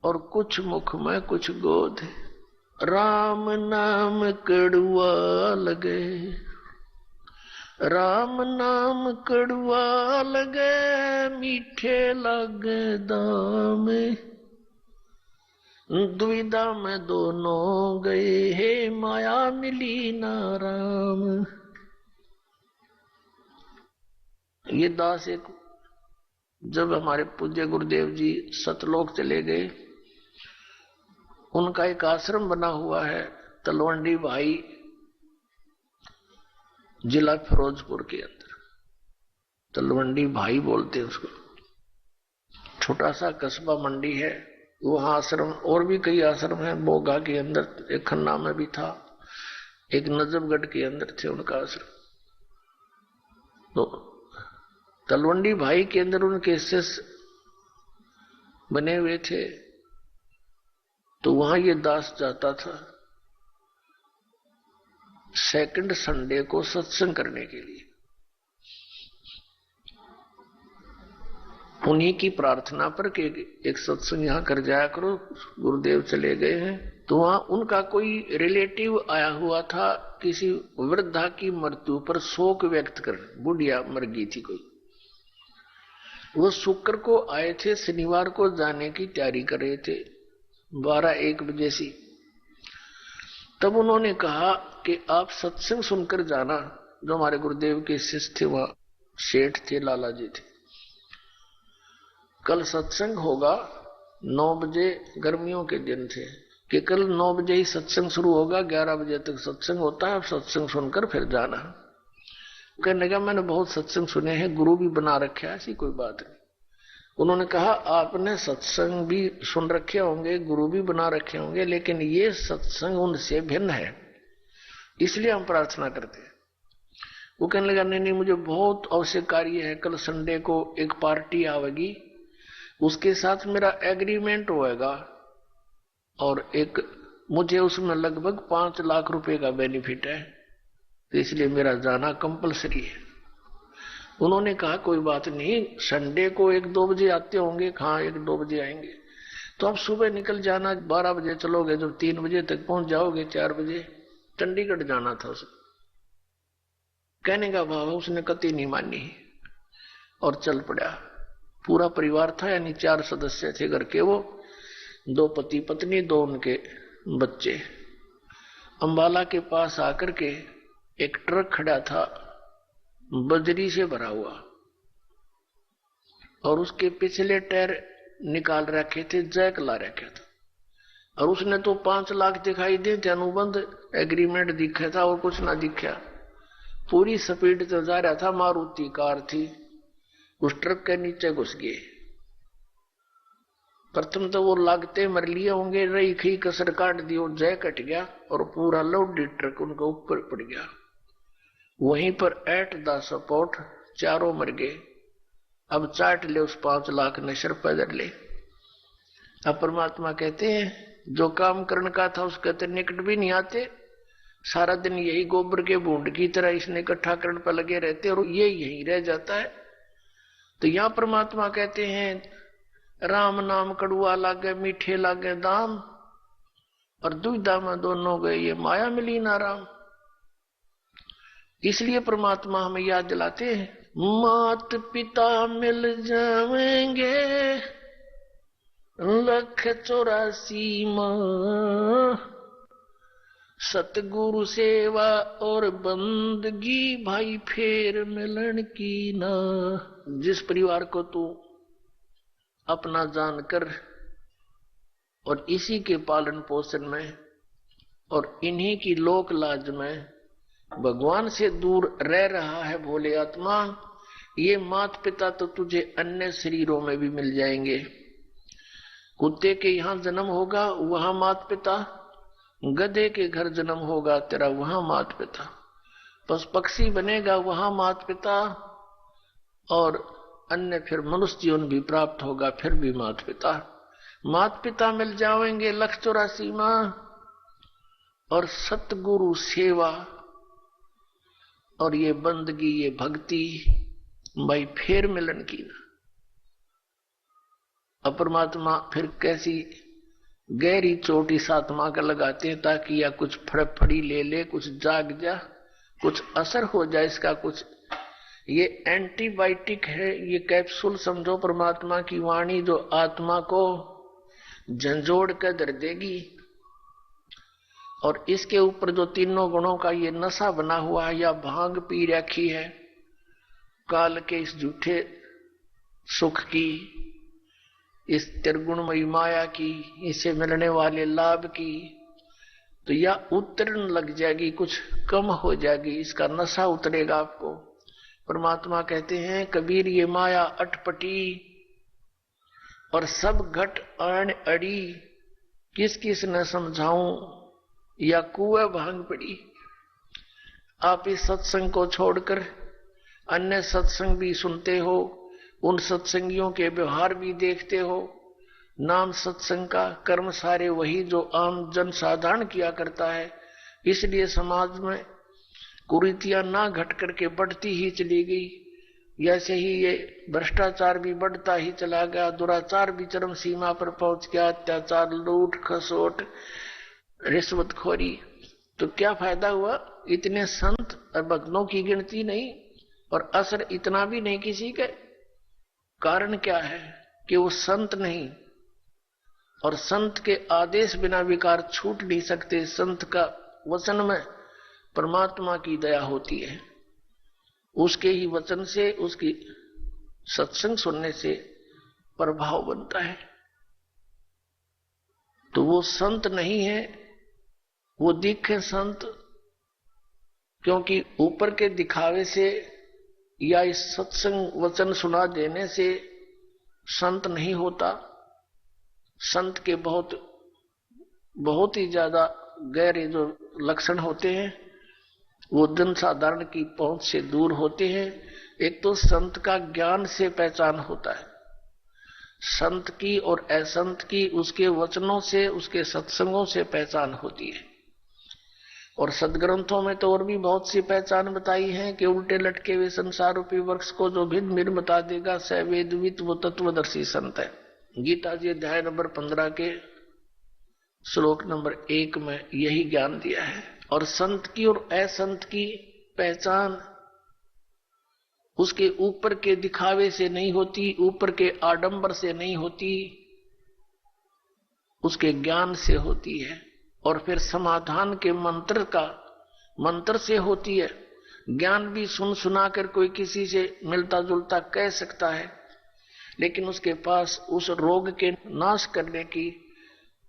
और कुछ मुख में कुछ गोद। राम नाम कड़ुआ लगे, राम नाम कड़ुआ लगे, मीठे लगे दाम, दुविधा में दोनों गए, हे माया मिली ना राम। ये दास एक, जब हमारे पूज्य गुरुदेव जी सतलोक चले गए, उनका एक आश्रम बना हुआ है तलवंडी भाई, जिला फिरोजपुर के अंदर। तलवंडी भाई बोलते हैं उसको, छोटा सा कस्बा मंडी है, वहां आश्रम, और भी कई आश्रम हैं। बोगा के अंदर एक खन्ना में भी था, एक नजफगढ़ के अंदर थे उनका आश्रम। तो तलवंडी भाई के अंदर उनके शिष्य बने हुए थे। तो वहां ये दास जाता था सेकंड संडे को सत्संग करने के लिए। उन्हीं की प्रार्थना पर कि एक सत्संग यहां कर जाया करो, गुरुदेव चले गए हैं। तो वहां उनका कोई रिलेटिव आया हुआ था, किसी वृद्धा की मृत्यु पर शोक व्यक्त कर, बुढ़िया मर गई थी कोई। वो शुक्र को आए थे, शनिवार को जाने की तैयारी कर रहे थे 12-1 बजे से। तब उन्होंने कहा कि आप सत्संग सुनकर जाना। जो हमारे गुरुदेव के शिष्य थे, वहां सेठ थे, लाला जी थे, कल सत्संग होगा 9 बजे, गर्मियों के दिन थे, कि कल 9 बजे ही सत्संग शुरू होगा, 11 बजे तक सत्संग होता है, आप सत्संग सुनकर फिर जाना। कहने लगा मैंने बहुत सत्संग सुने हैं, गुरु भी बना रखे, ऐसी कोई बात नहीं। उन्होंने कहा आपने सत्संग भी सुन रखे होंगे, गुरु भी बना रखे होंगे, लेकिन ये सत्संग उनसे भिन्न है, इसलिए हम प्रार्थना करते हैं। वो कहने लगा नहीं, मुझे बहुत आवश्यक कार्य है, कल संडे को एक पार्टी आवेगी, उसके साथ मेरा एग्रीमेंट होएगा, और एक मुझे उसमें लगभग 5 लाख रुपए का बेनिफिट है, तो इसलिए मेरा जाना कंपलसरी है। उन्होंने कहा कोई बात नहीं, संडे को 1-2 बजे आते होंगे, हाँ 1-2 बजे आएंगे, तो आप सुबह निकल जाना, 12 बजे चलोगे, जब 3 बजे तक पहुंच जाओगे, 4 बजे चंडीगढ़ जाना था उसे। कहने का भाव उसने कतई नहीं मानी और चल पड़ा। पूरा परिवार था, यानी 4 सदस्य थे घर के, वो 2 पति पत्नी, 2 उनके बच्चे। अंबाला के पास आकर के एक ट्रक खड़ा था बजरी से भरा हुआ, और उसके पिछले टायर निकाल रखे थे, जैक ला रखा था, और उसने तो 5 लाख दिखाई दे थे, अनुबंध एग्रीमेंट दिखा था और कुछ ना दिखा। पूरी स्पीड से जा रहा था, मारुति कार थी, उस ट्रक के नीचे घुस गए। प्रथम तो वो लागते मर लिए होंगे, रही खी कसर काट दी, और जय कट गया, और पूरा लोडेड ट्रक उनके ऊपर पड़ गया। वहीं पर एट द सपोर्ट 4 मर गए। अब चाट ले उस 5 लाख ने, सिर पैदल ले। अब परमात्मा कहते हैं जो काम करने का था उसके तो निकट भी नहीं आते, सारा दिन यही गोबर के बूंद की तरह इसने इकट्ठा करने पर लगे रहते, और ये यहीं रह जाता है। तो यहां परमात्मा कहते हैं राम नाम कड़ुआ लागे, मीठे लागे दाम, और दुविधा में दोनों गए, ये माया मिली ना राम। इसलिए परमात्मा हमें याद दिलाते हैं, मात पिता मिल जाएंगे 184 माँ, सतगुरु सेवा और बंदगी भाई फेर मिलन की ना। जिस परिवार को तू अपना जानकर और इसी के पालन पोषण में और इन्हीं की लोक लाज में भगवान से दूर रह रहा है भोले आत्मा। ये माता पिता तो तुझे अन्य शरीरों में भी मिल जाएंगे। कुत्ते के यहाँ जन्म होगा वहां माता पिता, गधे के घर जन्म होगा तेरा वहां माता पिता, बस पक्षी बनेगा वहां माता पिता, और अन्य फिर मनुष्य जीवन भी प्राप्त होगा फिर भी माता पिता। माता पिता मिल जाएंगे 184 माह, और सतगुरु सेवा और ये बंदगी ये भक्ति भाई फिर मिलन की ना। अपरमात्मा फिर कैसी गहरी चोट इस आत्मा का लगाते हैं ताकि या कुछ फड़ी ले ले, कुछ जाग जा, कुछ असर हो जाए इसका कुछ। ये एंटीबायोटिक है, ये कैप्सूल समझो परमात्मा की वाणी जो आत्मा को झंझोड़ कर धर देगी। और इसके ऊपर जो तीनों गुणों का ये नशा बना हुआ है या भांग पी रखी है काल के इस झूठे सुख की, इस त्रिगुणमयी माया की, इससे मिलने वाले लाभ की, तो या उतरन लग जाएगी, कुछ कम हो जाएगी, इसका नशा उतरेगा आपको। परमात्मा कहते हैं कबीर ये माया अटपटी और सब घट अण अड़ी, किस किस न समझाऊं या कुएं भांग पड़ी। आप इस सत्संग को छोड़कर अन्य सत्संग भी सुनते हो, उन सत्संगियों के व्यवहार भी देखते हो। नाम सत्संग का कर्म सारे वही जो आम जन साधारण किया करता है, इसलिए समाज में कुरीतियां ना घट करके बढ़ती ही चली गई। ऐसे ही ये भ्रष्टाचार भी बढ़ता ही चला गया, दुराचार भी चरम सीमा पर पहुंच गया, अत्याचार, लूट खसोट, रिश्वतखोरी। तो क्या फायदा हुआ? इतने संत और भक्तों की गिनती नहीं और असर इतना भी नहीं किसी के। कारण क्या है कि वो संत नहीं, और संत के आदेश बिना विकार छूट नहीं सकते। संत का वचन में परमात्मा की दया होती है, उसके ही वचन से, उसकी सत्संग सुनने से प्रभाव बनता है। तो वो संत नहीं है, वो दिखे संत, क्योंकि ऊपर के दिखावे से या इस सत्संग वचन सुना देने से संत नहीं होता। संत के बहुत ही ज्यादा गहरे जो लक्षण होते हैं वो जन साधारण की पहुंच से दूर होते हैं। एक तो संत का ज्ञान से पहचान होता है, संत की और असंत की उसके वचनों से, उसके सत्संगों से पहचान होती है। और सदग्रंथों में तो और भी बहुत सी पहचान बताई है कि उल्टे लटके हुए संसार रूपी वृक्ष को जो भिन्न भिन्न बता देगा स वेदवित वो तत्वदर्शी संत है। गीता जी अध्याय नंबर 15 के श्लोक नंबर 1 में यही ज्ञान दिया है। और संत की और असंत की पहचान उसके ऊपर के दिखावे से नहीं होती, ऊपर के आडंबर से नहीं होती, उसके ज्ञान से होती है। और फिर समाधान के मंत्र से होती है। ज्ञान भी सुन सुना कर कोई किसी से मिलता जुलता कह सकता है, लेकिन उसके पास उस रोग के नाश करने की,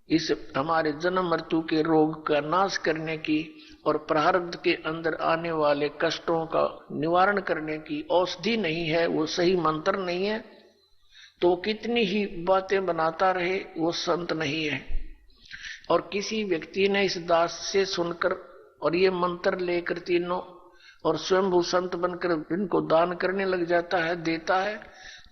इस हमारे जन्म मृत्यु के रोग का नाश करने की और प्रारब्ध के अंदर आने वाले कष्टों का निवारण करने की औषधि नहीं है, वो सही मंत्र नहीं है, तो कितनी ही बातें बनाता रहे वो संत नहीं है। और किसी व्यक्ति ने इस दास से सुनकर और ये मंत्र लेकर तीनों और स्वयं संत बनकर इनको दान करने लग जाता है, देता है,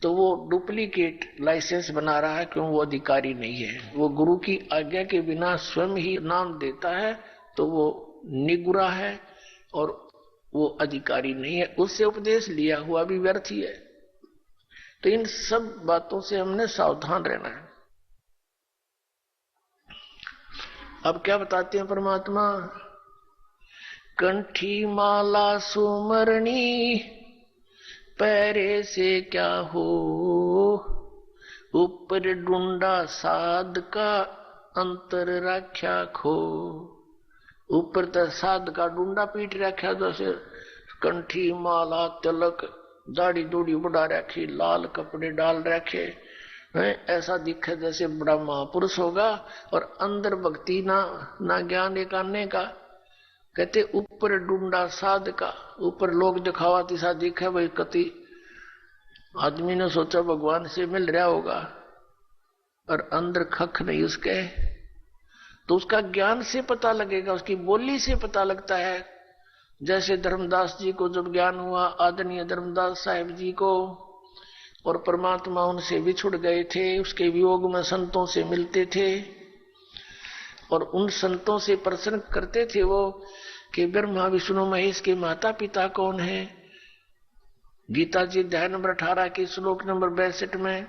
तो वो डुप्लीकेट लाइसेंस बना रहा है, क्यों? वो अधिकारी नहीं है। वो गुरु की आज्ञा के बिना स्वयं ही नाम देता है तो वो निगुरा है और वो अधिकारी नहीं है, उससे उपदेश लिया हुआ भी व्यर्थ ही है। तो इन सब बातों से हमने सावधान रहना है। अब क्या बताते हैं परमात्मा? कंठी माला सुमरणी पैरे से क्या हो, ऊपर डूंडा साध का अंतर रख्या खो। ऊपर तो साध का डूंडा पीट रखा, जैसे कंठी माला तिलक दाढ़ी दूढ़ी बढ़ा रखी, लाल कपड़े डाल रखे, है, ऐसा दिखे जैसे बड़ा महापुरुष होगा और अंदर भक्ति ना ज्ञान एक आने का। कहते ऊपर डूंडा साध का, ऊपर लोग दिखावा तिसा दिखे भाई, कति आदमी ने सोचा भगवान से मिल रहा होगा और अंदर खख नहीं उसके, तो उसका ज्ञान से पता लगेगा, उसकी बोली से पता लगता है। जैसे धर्मदास जी को जब ज्ञान हुआ, आदरणीय धर्मदास साहिब जी को, और परमात्मा उनसे बिछुड़ गए थे, उसके वियोग में संतों से मिलते थे और उन संतों से प्रश्न करते थे वो कि ब्रह्मा विष्णु महेश के माता पिता कौन है। गीता जी अध्याय नंबर 18 के श्लोक नंबर 62 में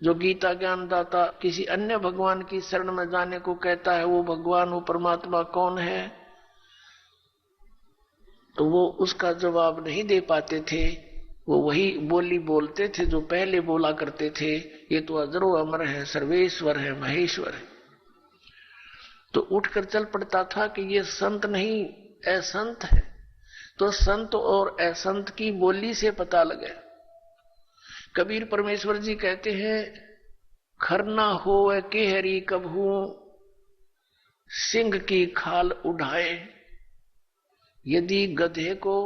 जो गीता ज्ञान दाता किसी अन्य भगवान की शरण में जाने को कहता है, वो भगवान, वो परमात्मा कौन है, तो वो उसका जवाब नहीं दे पाते थे। वो वही बोली बोलते थे जो पहले बोला करते थे, ये तो अजरो अमर है, सर्वेश्वर है, महेश्वर है। तो उठकर चल पड़ता था कि ये संत नहीं असंत है। तो संत और असंत की बोली से पता लगे। कबीर परमेश्वर जी कहते हैं, खरना हो के हरी कबहू सिंह की खाल उठाए। यदि गधे को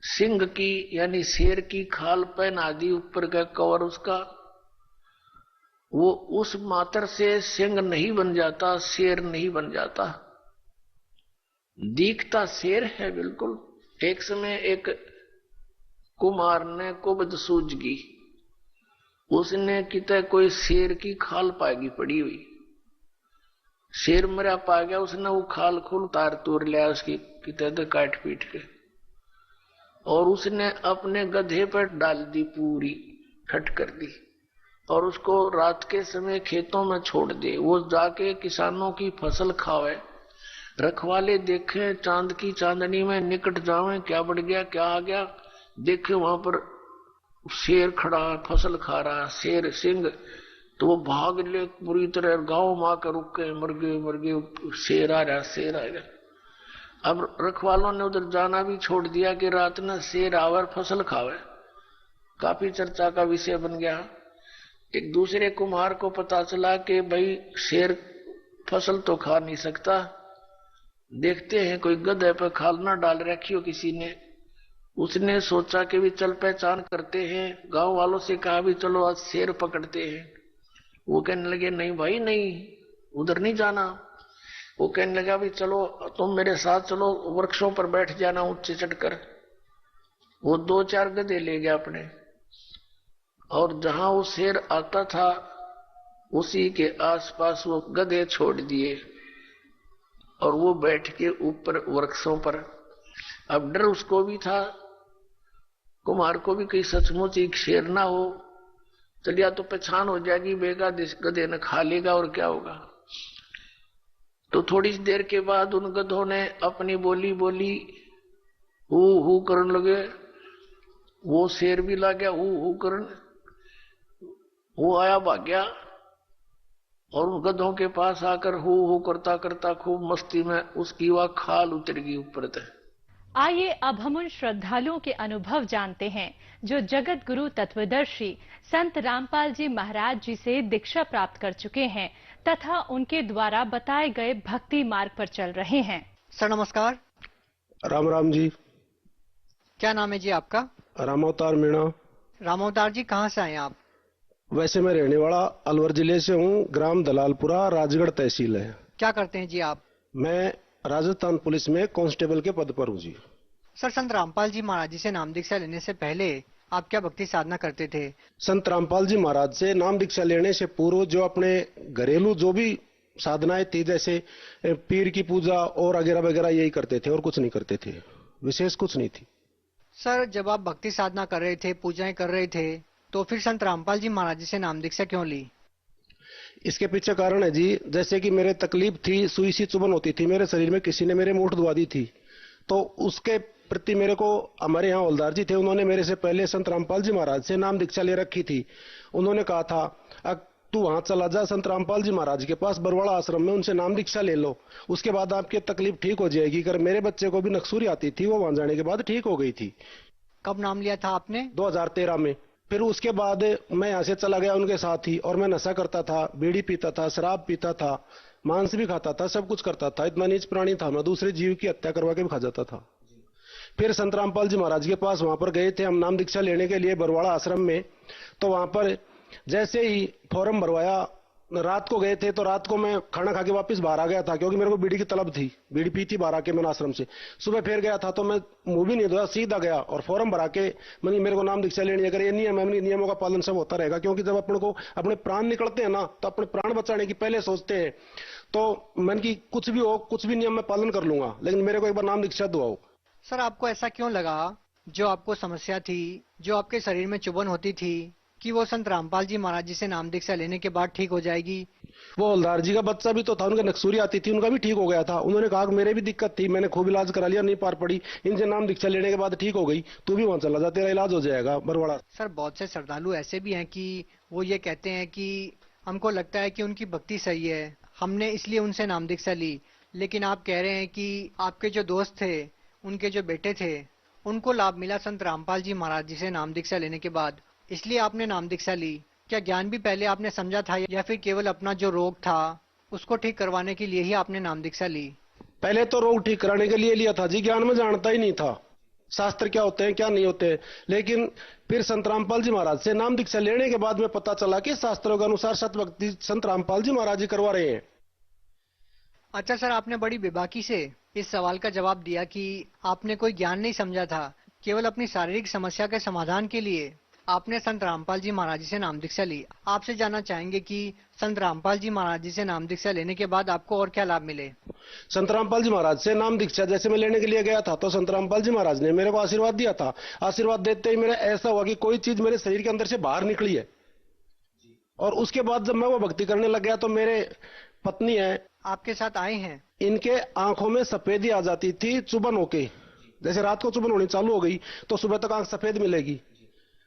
सिंह की यानी शेर की खाल पहना दी, ऊपर का कवर उसका, वो उस मात्र से सिंह नहीं बन जाता, शेर नहीं बन जाता। दिखता शेर है बिल्कुल। एक समय एक कुमार ने कुबद सूझगी, उसने किते कोई शेर की खाल पाएगी पड़ी हुई, शेर मरा पा गया, उसने वो खाल खुल तार तोड़ लिया उसकी किते तो काट पीट के, और उसने अपने गधे पर डाल दी, पूरी खट कर दी और उसको रात के समय खेतों में छोड़ दे। वो जाके किसानों की फसल खावे, रखवाले देखें चांद की चांदनी में निकट जावे, क्या बढ़ गया क्या आ गया, देखे वहां पर शेर खड़ा फसल खा रहा, शेर सिंह, तो वो भाग ले पूरी तरह, गांव मां कर रुके, मर गए, शेर आ रहा, शेर आ गया। अब रखवालों ने उधर जाना भी छोड़ दिया कि रात में शेर आवे और फसल खावे। काफी चर्चा का विषय बन गया। एक दूसरे कुम्हार को पता चला कि भाई शेर फसल तो खा नहीं सकता, देखते हैं कोई गधे पर खाल ना डाल रखी हो किसी ने। उसने सोचा कि भी चल पहचान करते हैं, गांव वालों से कहा भी चलो आज शेर पकड़ते हैं। वो कहने लगे नहीं भाई नहीं, उधर नहीं जाना। वो कहने लगा भी चलो तुम मेरे साथ चलो, वृक्षों पर बैठ जाना ऊंचे चढ़कर। वो 2-4 गधे ले गया अपने, और जहां वो शेर आता था उसी के आसपास वो गधे छोड़ दिए और वो बैठ के ऊपर वृक्षों पर। अब डर उसको भी था, कुमार को भी, कहीं सचमुच एक शेर ना हो, चलिया तो पहचान हो जाएगी, बेगा गधे ने खा लेगा और क्या होगा। तो थोड़ी देर के बाद उन गधों ने अपनी बोली बोली, हू करने लगे। वो शेर भी ला गया हू करने, वो आया भाग गया और उन गधों के पास आकर हू करता करता खूब मस्ती में उसकी वह खाल उतर गई ऊपर तक। आइए अब हम उन श्रद्धालुओं के अनुभव जानते हैं जो जगत गुरु तत्वदर्शी संत रामपाल जी महाराज जी से दीक्षा प्राप्त कर चुके हैं तथा उनके द्वारा बताए गए भक्ति मार्ग पर चल रहे हैं। सर नमस्कार। राम राम जी। क्या नाम है जी आपका? रामावतार मीणा। रामावतार जी कहाँ से आए आप? वैसे मैं रहने वाला अलवर जिले से हूँ, ग्राम दलालपुरा, राजगढ़ तहसील है। क्या करते हैं जी आप? मैं राजस्थान पुलिस में कांस्टेबल के पद पर हूँ जी। सर संत रामपाल जी महाराज जी से नाम दीक्षा लेने से पहले आप क्या भक्ति साधना करते थे? संत रामपाल जी महाराज से नाम दीक्षा लेने से पूर्व जो अपने घरेलू जो भी साधनाएं थी, जैसे पीर की पूजा और वगैरह वगैरह, यही करते थे और कुछ नहीं करते थे, विशेष कुछ नहीं थी। सर जब आप भक्ति साधना कर रहे थे, पूजाएं कर रहे थे, तो फिर संत रामपाल जी महाराज जी से नाम दीक्षा क्यों ली? इसके पीछे कारण है जी, जैसे कि मेरे तकलीफ थी, सुई सी चुभन होती थी मेरे शरीर में, किसी ने मेरे मूठ दबा दी थी, तो उसके प्रति मेरे को हमारे यहाँ हवलदार जी थे, उन्होंने मेरे से पहले संत रामपाल जी महाराज से नाम दीक्षा ले रखी थी। उन्होंने कहा था तू वहां चला जा संत रामपाल जी महाराज के पास बरवाड़ा आश्रम में, उनसे नाम दीक्षा ले लो, उसके बाद आपकी तकलीफ ठीक हो जाएगी। कर मेरे बच्चे को भी नक्सूरी आती थी, वो वहां जाने के बाद ठीक हो गई थी। कब नाम लिया था आपने? 2013 में। फिर उसके बाद मैं यहाँ से चला गया उनके साथ ही, और मैं नशा करता था, बीड़ी पीता था, शराब पीता था, मांस भी खाता था, सब कुछ करता था। इतना नीच प्राणी था मैं, दूसरे जीव की हत्या करवा के भी खा जाता था। फिर संत रामपाल जी महाराज के पास वहां पर गए थे हम नाम दीक्षा लेने के लिए बरवाड़ा आश्रम में। तो वहां पर जैसे ही फॉर्म भरवाया, रात को गए थे, तो रात को मैं खाना खा के वापस बाहर आ गया था, क्योंकि मेरे को बीड़ी की तलब थी, बीड़ी पी थी बाहर आके मैंने आश्रम से। सुबह फिर गया था तो मैं मुंह भी नहीं धोया, सीधा गया और फॉर्म भरा के मैंने, मेरे को नाम दीक्षा लेनी है। अगर ये नियम है, नियमों का पालन सब होता रहेगा, क्योंकि जब अपन को अपने प्राण निकलते हैं ना, तो अपने प्राण बचाने की पहले सोचते हैं। तो मैंने की कुछ भी हो, कुछ भी नियम मैं पालन कर लूंगा, लेकिन मेरे को एक बार नाम दीक्षा दुआओ। सर आपको ऐसा क्यों लगा, जो आपको समस्या थी, जो आपके शरीर में चुभन होती थी, कि वो संत रामपाल जी महाराज जी से नाम दीक्षा लेने के बाद ठीक हो जाएगी? वो हवलदार जी का बच्चा भी तो था, उनके नक्सूरी आती थी, उनका भी ठीक हो गया था। उन्होंने कहा कि मेरे भी दिक्कत थी, मैंने खूब इलाज करा लिया, नहीं पार पड़ी, इनसे नाम दीक्षा लेने के बाद ठीक हो गई, तू भी वहां चला जा, तेरा इलाज हो जाएगा बरवाड़ा। सर बहुत से श्रद्धालु ऐसे भी हैं कि वो ये कहते हैं कि हमको लगता है कि उनकी भक्ति सही है, हमने इसलिए उनसे नाम दीक्षा ली। लेकिन आप कह रहे हैं कि आपके जो दोस्त थे, उनके जो बेटे थे, उनको लाभ मिला संत रामपाल जी महाराज जी से नाम दीक्षा लेने के बाद, इसलिए आपने नाम दीक्षा ली। क्या ज्ञान भी पहले आपने समझा था, या फिर केवल अपना जो रोग था उसको ठीक करवाने के लिए ही आपने नाम दीक्षा ली? पहले तो रोग ठीक कराने के लिए लिया था जी, ज्ञान में जानता ही नहीं था शास्त्र क्या होते हैं क्या नहीं होते। लेकिन फिर संत रामपाल जी महाराज से नाम दीक्षा लेने के बाद में पता चला कि शास्त्रों के अनुसार सत भक्ति संत रामपाल जी महाराज जी करवा रहे हैं। अच्छा सर, आपने बड़ी बेबाकी से इस सवाल का जवाब दिया कि आपने कोई ज्ञान नहीं समझा था, केवल अपनी शारीरिक समस्या के समाधान के लिए आपने संत रामपाल जी महाराज जी से नाम दीक्षा ली। आपसे जानना चाहेंगे कि संत रामपाल जी महाराज जी से नाम दीक्षा लेने के बाद आपको और क्या लाभ मिले? संत रामपाल जी महाराज से नाम दीक्षा जैसे मैं लेने के लिए गया था, तो संत रामपाल जी महाराज ने मेरे को आशीर्वाद दिया था। आशीर्वाद देते ही मेरा ऐसा हुआ कि कोई चीज मेरे शरीर के अंदर से बाहर निकली है। और उसके बाद जब मैं वो भक्ति करने लग गया, तो मेरे पत्नी है, आपके साथ आए हैं, इनके आंखों में सफेदी आ जाती थी चुभन होके। जैसे रात को चुभन होनी चालू हो गई तो सुबह तक आंख सफेद मिलेगी,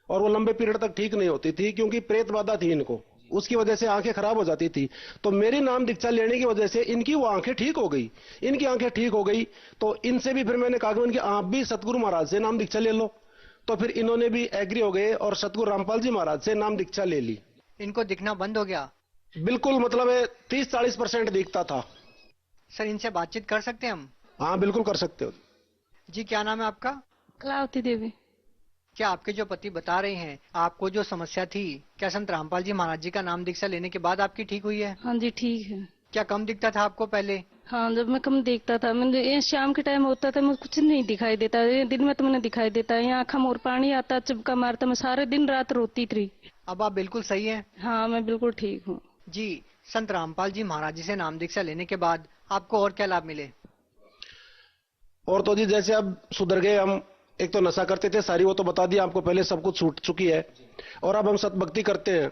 और वो लंबे पीरियड तक ठीक नहीं होती थी, क्योंकि प्रेत बाधा थी इनको, उसकी वजह से आंखें खराब हो जाती थी। तो मेरी नाम दीक्षा लेने की वजह से इनकी वो आंखें ठीक हो गई। इनकी आंखें ठीक हो गई तो इनसे भी फिर मैंने कहा कि इनकी आप भी सतगुरु महाराज से नाम दीक्षा ले लो। तो फिर इन्होंने भी एग्री हो गए और सतगुरु रामपाल जी महाराज से नाम दीक्षा ले ली। इनको दिखना बंद हो गया? बिल्कुल, मतलब 30-40% दिखता था। सर इनसे बातचीत कर सकते हैं हम? हाँ बिल्कुल कर सकते हो जी। क्या नाम है आपका? कलावती देवी। क्या आपके जो पति बता रहे हैं, आपको जो समस्या थी, क्या संत रामपाल जी महाराज जी का नाम दीक्षा लेने के बाद आपकी ठीक हुई है? हाँ जी ठीक है। क्या कम दिखता था आपको पहले? हाँ, जब मैं कम देखता था, मैं ये शाम के टाइम होता था मुझे कुछ नहीं दिखाई देता, दिन में तो मैंने दिखाई देता है, यहाँ आँखों में और पानी आता, चिपका मारता, मैं सारे दिन रात रोती थी। अब आप बिल्कुल सही हैं? हाँ मैं बिल्कुल ठीक हूँ जी। संत रामपाल जी महाराज जी से नाम दीक्षा लेने के बाद आपको और क्या लाभ मिले? और तो जी जैसे अब सुधर गए हम। एक तो नशा करते थे सारी, वो तो बता दिया आपको पहले, सब कुछ छूट चुकी है। और अब हम सतभक्ति करते हैं।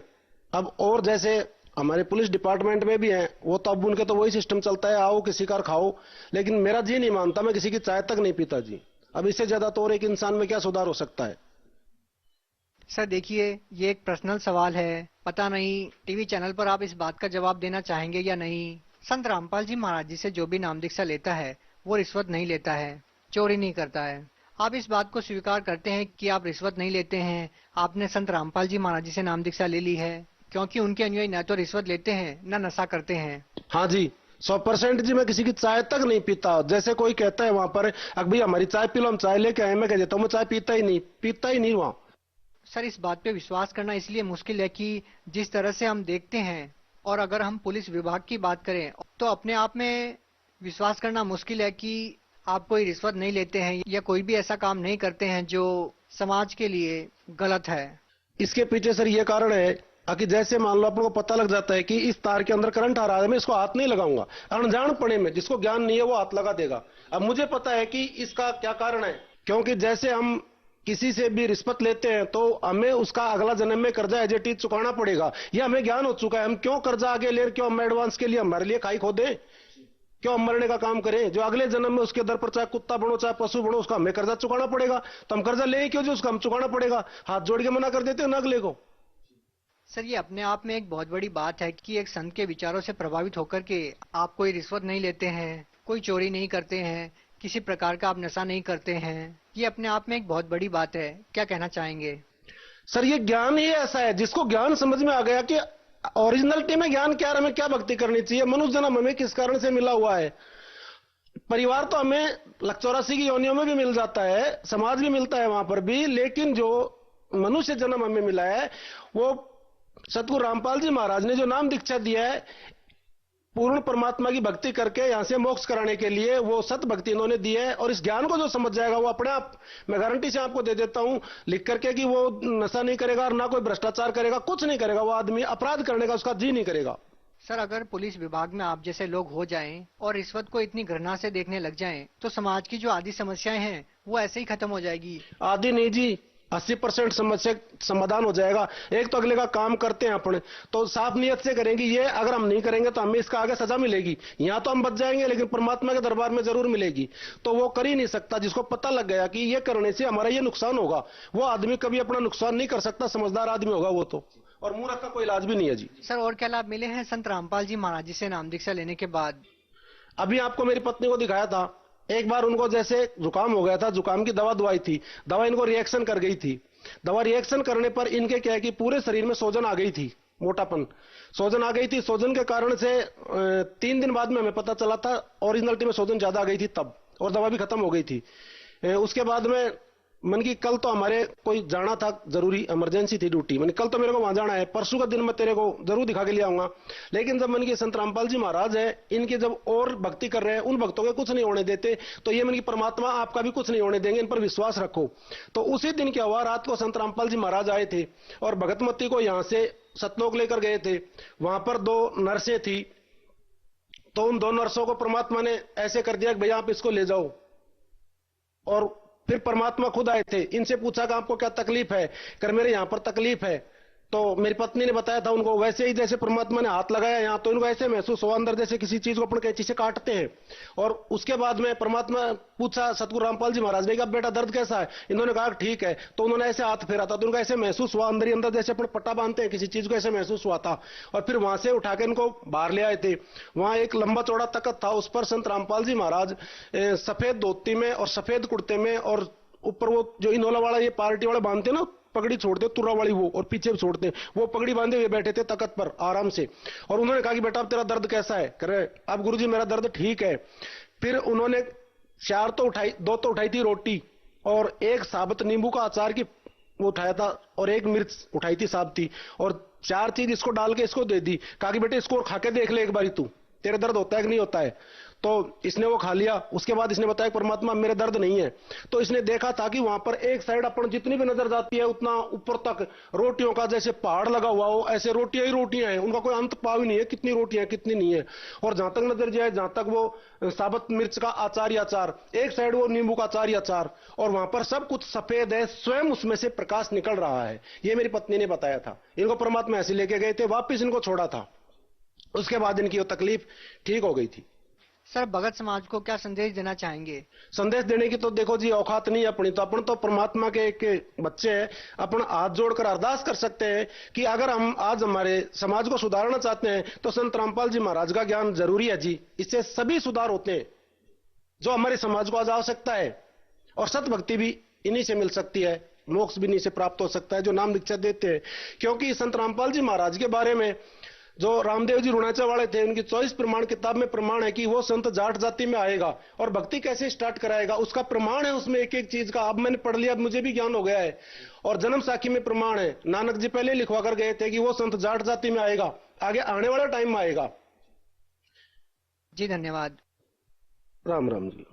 अब और जैसे हमारे पुलिस डिपार्टमेंट में भी हैं, वो तो अब उनके तो वही सिस्टम चलता है, आओ किसी कार खाओ। लेकिन मेरा जी नहीं मानता, मैं किसी की चाय तक नहीं पीता जी। अब इससे ज्यादा तो और एक इंसान में क्या सुधार हो सकता है? सर देखिए, ये एक पर्सनल सवाल है, पता नहीं टीवी चैनल पर आप इस बात का जवाब देना चाहेंगे या नहीं। संत रामपाल जी महाराज जी से जो भी नाम दीक्षा लेता है वो रिश्वत नहीं लेता है, चोरी नहीं करता है। आप इस बात को स्वीकार करते हैं कि आप रिश्वत नहीं लेते हैं, आपने संत रामपाल जी महाराज जी से नाम दीक्षा ले ली है, क्योंकि उनके अनुयायी न तो रिश्वत लेते हैं न नशा करते हैं? हाँ जी 100% जी। मैं किसी की चाय तक नहीं पीता। जैसे कोई कहता है वहां पर, अब भाई हमारी चाय पी लो, हम चाय लेके आए, मैं कह देता हूँ मैं चाय पीता ही नहीं वहां। सर इस बात पे विश्वास करना इसलिए मुश्किल है कि जिस तरह से हम देखते हैं, और अगर हम पुलिस विभाग की बात करें तो अपने आप में विश्वास करना मुश्किल है कि आप कोई रिश्वत नहीं लेते हैं या कोई भी ऐसा काम नहीं करते हैं जो समाज के लिए गलत है। इसके पीछे सर ये कारण है कि जैसे मान लो अपन को पता लग जाता है कि इस तार के अंदर करंट आ रहा है, मैं इसको हाथ नहीं लगाऊंगा। अनजान पड़े में जिसको ज्ञान नहीं है वो हाथ लगा देगा। अब मुझे पता है कि इसका क्या कारण है, क्योंकि जैसे हम किसी से भी रिश्वत लेते हैं तो हमें उसका अगला जन्म में कर्जा एज इट इज चुकाना पड़ेगा। ये हमें ज्ञान हो चुका है। हम क्यों कर्जा आगे ले, क्यों हम एडवांस के लिए हमारे लिए खाई खो दें, क्यों हम मरने का काम करें? जो अगले जन्म में उसके दर पर चाहे कुत्ता बनो चाहे पशु बनो, उसका हमें कर्जा चुकाना पड़ेगा। तो हम कर्जा ले क्यों, जो उसका हम चुकाना पड़ेगा। हाथ जोड़ के मना कर देते हैं ना अगले को। सर ये अपने आप में एक बहुत बड़ी बात है कि एक संत के विचारों से प्रभावित होकर के आप कोई रिश्वत नहीं लेते हैं, कोई चोरी नहीं करते हैं, किसी प्रकार का आप नशा नहीं करते हैं। ये अपने आप में एक बहुत बड़ी बात है। क्या कहना चाहेंगे? सर ये ज्ञान ही ऐसा है जिसको ज्ञान समझ में आ गया कि ओरिजिनलिटी में ज्ञान क्या है, हमें क्या भक्ति करनी चाहिए, मनुष्य जन्म हमें किस कारण से मिला हुआ है। परिवार तो हमें 84 की योनियों में भी मिल जाता है, समाज भी मिलता है वहां पर भी, लेकिन जो मनुष्य जन्म हमें मिला है वो सतगुरु रामपाल जी महाराज ने जो नाम दीक्षा दिया है, पूर्ण परमात्मा की भक्ति करके यहां से मोक्ष कराने के लिए, वो सत भक्ति इन्होंने दी है। और इस ज्ञान को जो समझ जाएगा वो अपने आप, मैं गारंटी से आपको दे देता हूं लिख करके, कि वो नशा नहीं करेगा और ना कोई भ्रष्टाचार करेगा, कुछ नहीं करेगा। वो आदमी अपराध करने का उसका जी नहीं करेगा। सर, अगर पुलिस विभाग में आप जैसे लोग हो जाएं और रिश्वत को इतनी घृणा से देखने लग जाएं, तो समाज की जो आदि समस्याएं हैं वो ऐसे ही खत्म हो जाएगी? आदि नहीं जी, 80% समस्या समाधान हो जाएगा। एक तो अगले का काम करते हैं अपने, तो साफ नियत से करेंगे, ये अगर हम नहीं करेंगे तो हमें इसका आगे सजा मिलेगी। यहाँ तो हम बच जाएंगे लेकिन परमात्मा के दरबार में जरूर मिलेगी। तो वो कर ही नहीं सकता। जिसको पता लग गया कि ये करने से हमारा ये नुकसान होगा, वो आदमी कभी अपना नुकसान नहीं कर सकता। समझदार आदमी होगा वो तो, और मूर्ख का कोई इलाज भी नहीं है जी। सर, और क्या लाभ मिले हैं संत रामपाल जी महाराज जी से नाम दीक्षा लेने के बाद? अभी आपको मेरी पत्नी को दिखाया था, एक बार उनको जैसे जुकाम हो गया था, जुकाम की दवा दवाई थी, दवा इनको रिएक्शन कर गई थी। दवा रिएक्शन करने पर इनके क्या है कि पूरे शरीर में सूजन आ गई थी, मोटापन, सूजन आ गई थी। सूजन के कारण से 3 दिन बाद में हमें पता चला था ओरिजिनलिटी में सूजन ज्यादा आ गई थी तब, और दवा भी खत्म हो गई थी। उसके बाद में मन की कल तो हमारे कोई जाना था, जरूरी इमरजेंसी थी ड्यूटी, मैंने कल तो मेरे को वहां जाना है, परसों का दिन मैं तेरे को जरूर दिखा के ले आऊंगा। लेकिन जब मन की संत रामपाल जी महाराज है, इनके जब और भक्ति कर रहे हैं, उन भक्तों के कुछ नहीं होने देते, तो ये मन की परमात्मा आपका भी कुछ नहीं होने देंगे, इन पर विश्वास रखो। तो उसी दिन क्या हुआ, रात को संत रामपाल जी महाराज आए थे और भगतमती को यहां से सतलोक लेकर गए थे। वहां पर 2 नर्सें थी, तो उन 2 नर्सों को परमात्मा ने ऐसे कर दिया कि भैया आप इसको ले जाओ। और फिर परमात्मा खुद आए थे, इनसे पूछा कि आपको क्या तकलीफ है, कर मेरे यहां पर तकलीफ है। तो मेरी पत्नी ने बताया था उनको, वैसे ही जैसे परमात्मा ने हाथ लगाया यहां, तो इनको ऐसे महसूस हुआ अंदर जैसे किसी चीज को अपन कैंची से काटते हैं। और उसके बाद में परमात्मा पूछा सतगुरु रामपाल जी महाराज ने कि अब बेटा दर्द कैसा है? इन्होंने कहा ठीक है। तो उन्होंने ऐसे हाथ फेरा था, तो उनको ऐसे महसूस हुआ अंदर ही अंदर जैसे अपन पट्टा बांधते हैं किसी चीज को, ऐसे महसूस हुआ था। और फिर वहां से उठा के इनको बाहर ले आए थे। वहां एक लंबा चौड़ा तख्त था, उस पर संत रामपाल जी महाराज सफेद धोती में और सफेद कुर्ते में, और ऊपर वो जो इनोला वाला ये पार्टी वाला बांधते ना, पगड़ी छोड़ते तुर्रा वाली, वो और पीछे भी छोड़ते, वो पगड़ी बांधे हुए बैठे थे तख्त पर आराम से। और उन्होंने कहा कि बेटा अब तेरा दर्द कैसा है? कह रहे अब गुरुजी मेरा दर्द ठीक है। फिर उन्होंने 2 तो उठाई थी रोटी, और 1 साबुत नींबू का अचार की वो उठाया था, और 1 मिर्च उठाई थी साबती, और 4 चीज इसको डाल के इसको दे दी। कहा कि बेटे इसको खा के देख ले एक बारी, तू तेरे दर्द होता है कि नहीं होता है। तो इसने वो खा लिया। उसके बाद इसने बताया परमात्मा मेरे दर्द नहीं है। तो इसने देखा था कि वहां पर एक साइड अपन जितनी भी नजर जाती है उतना ऊपर तक रोटियों का जैसे पहाड़ लगा हुआ हो, ऐसे रोटियां ही रोटियां हैं, उनका कोई अंत पाव ही नहीं है, कितनी रोटियां कितनी नहीं है। और जहां तक नजर जाए, जहां तक वो साबुत मिर्च का अचार ही अचार, एक साइड वो नींबू का अचार ही अचार, और वहां पर सब कुछ सफेद है, स्वयं उसमें से प्रकाश निकल रहा है। ये मेरी पत्नी ने बताया था। इनको परमात्मा ऐसे लेके गए थे, वापिस इनको छोड़ा था। उसके बाद इनकी वो तकलीफ ठीक हो गई थी। सर, भगत समाज को क्या संदेश देना चाहेंगे? संदेश देने की तो देखो जी औकात नहीं है अपनी, तो अपन तो परमात्मा के एक बच्चे हैं। अपन हाथ जोड़कर अरदास कर सकते हैं कि अगर हम आज हमारे समाज को सुधारना चाहते हैं तो संत रामपाल जी महाराज का ज्ञान जरूरी है जी। इससे सभी सुधार होते हैं जो हमारे समाज को आज आवश्यकता है। और सत भक्ति भी इन्हीं से मिल सकती है, मोक्ष भी इन्हीं से प्राप्त हो सकता है जो नाम दीक्षा देते हैं। क्योंकि संत रामपाल जी महाराज के बारे में जो रामदेव जी रुणाचा वाले थे, उनकी 24 प्रमाण किताब में प्रमाण है कि वो संत जाट जाति में आएगा और भक्ति कैसे स्टार्ट कराएगा, उसका प्रमाण है उसमें एक एक चीज का। अब मैंने पढ़ लिया, अब मुझे भी ज्ञान हो गया है। और जन्म साखी में प्रमाण है, नानक जी पहले लिखवा कर गए थे कि वो संत जाट जाति में आएगा, आगे आने वाला टाइम में आएगा जी। धन्यवाद। राम राम जी।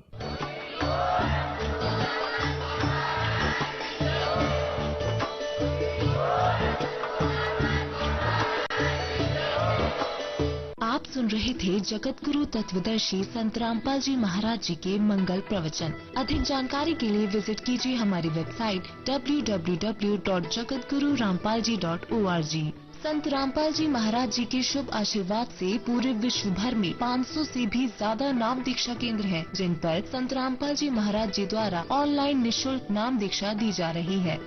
आप सुन रहे थे जगत गुरु तत्वदर्शी संत रामपाल जी महाराज जी के मंगल प्रवचन। अधिक जानकारी के लिए विजिट कीजिए हमारी वेबसाइट www.jagatgururampalji.org। संत रामपाल जी महाराज जी के शुभ आशीर्वाद से पूरे विश्व भर में 500 से भी ज्यादा नाम दीक्षा केंद्र हैं, जिन पर संत रामपाल जी महाराज जी द्वारा ऑनलाइन निःशुल्क नाम दीक्षा दी जा रही है।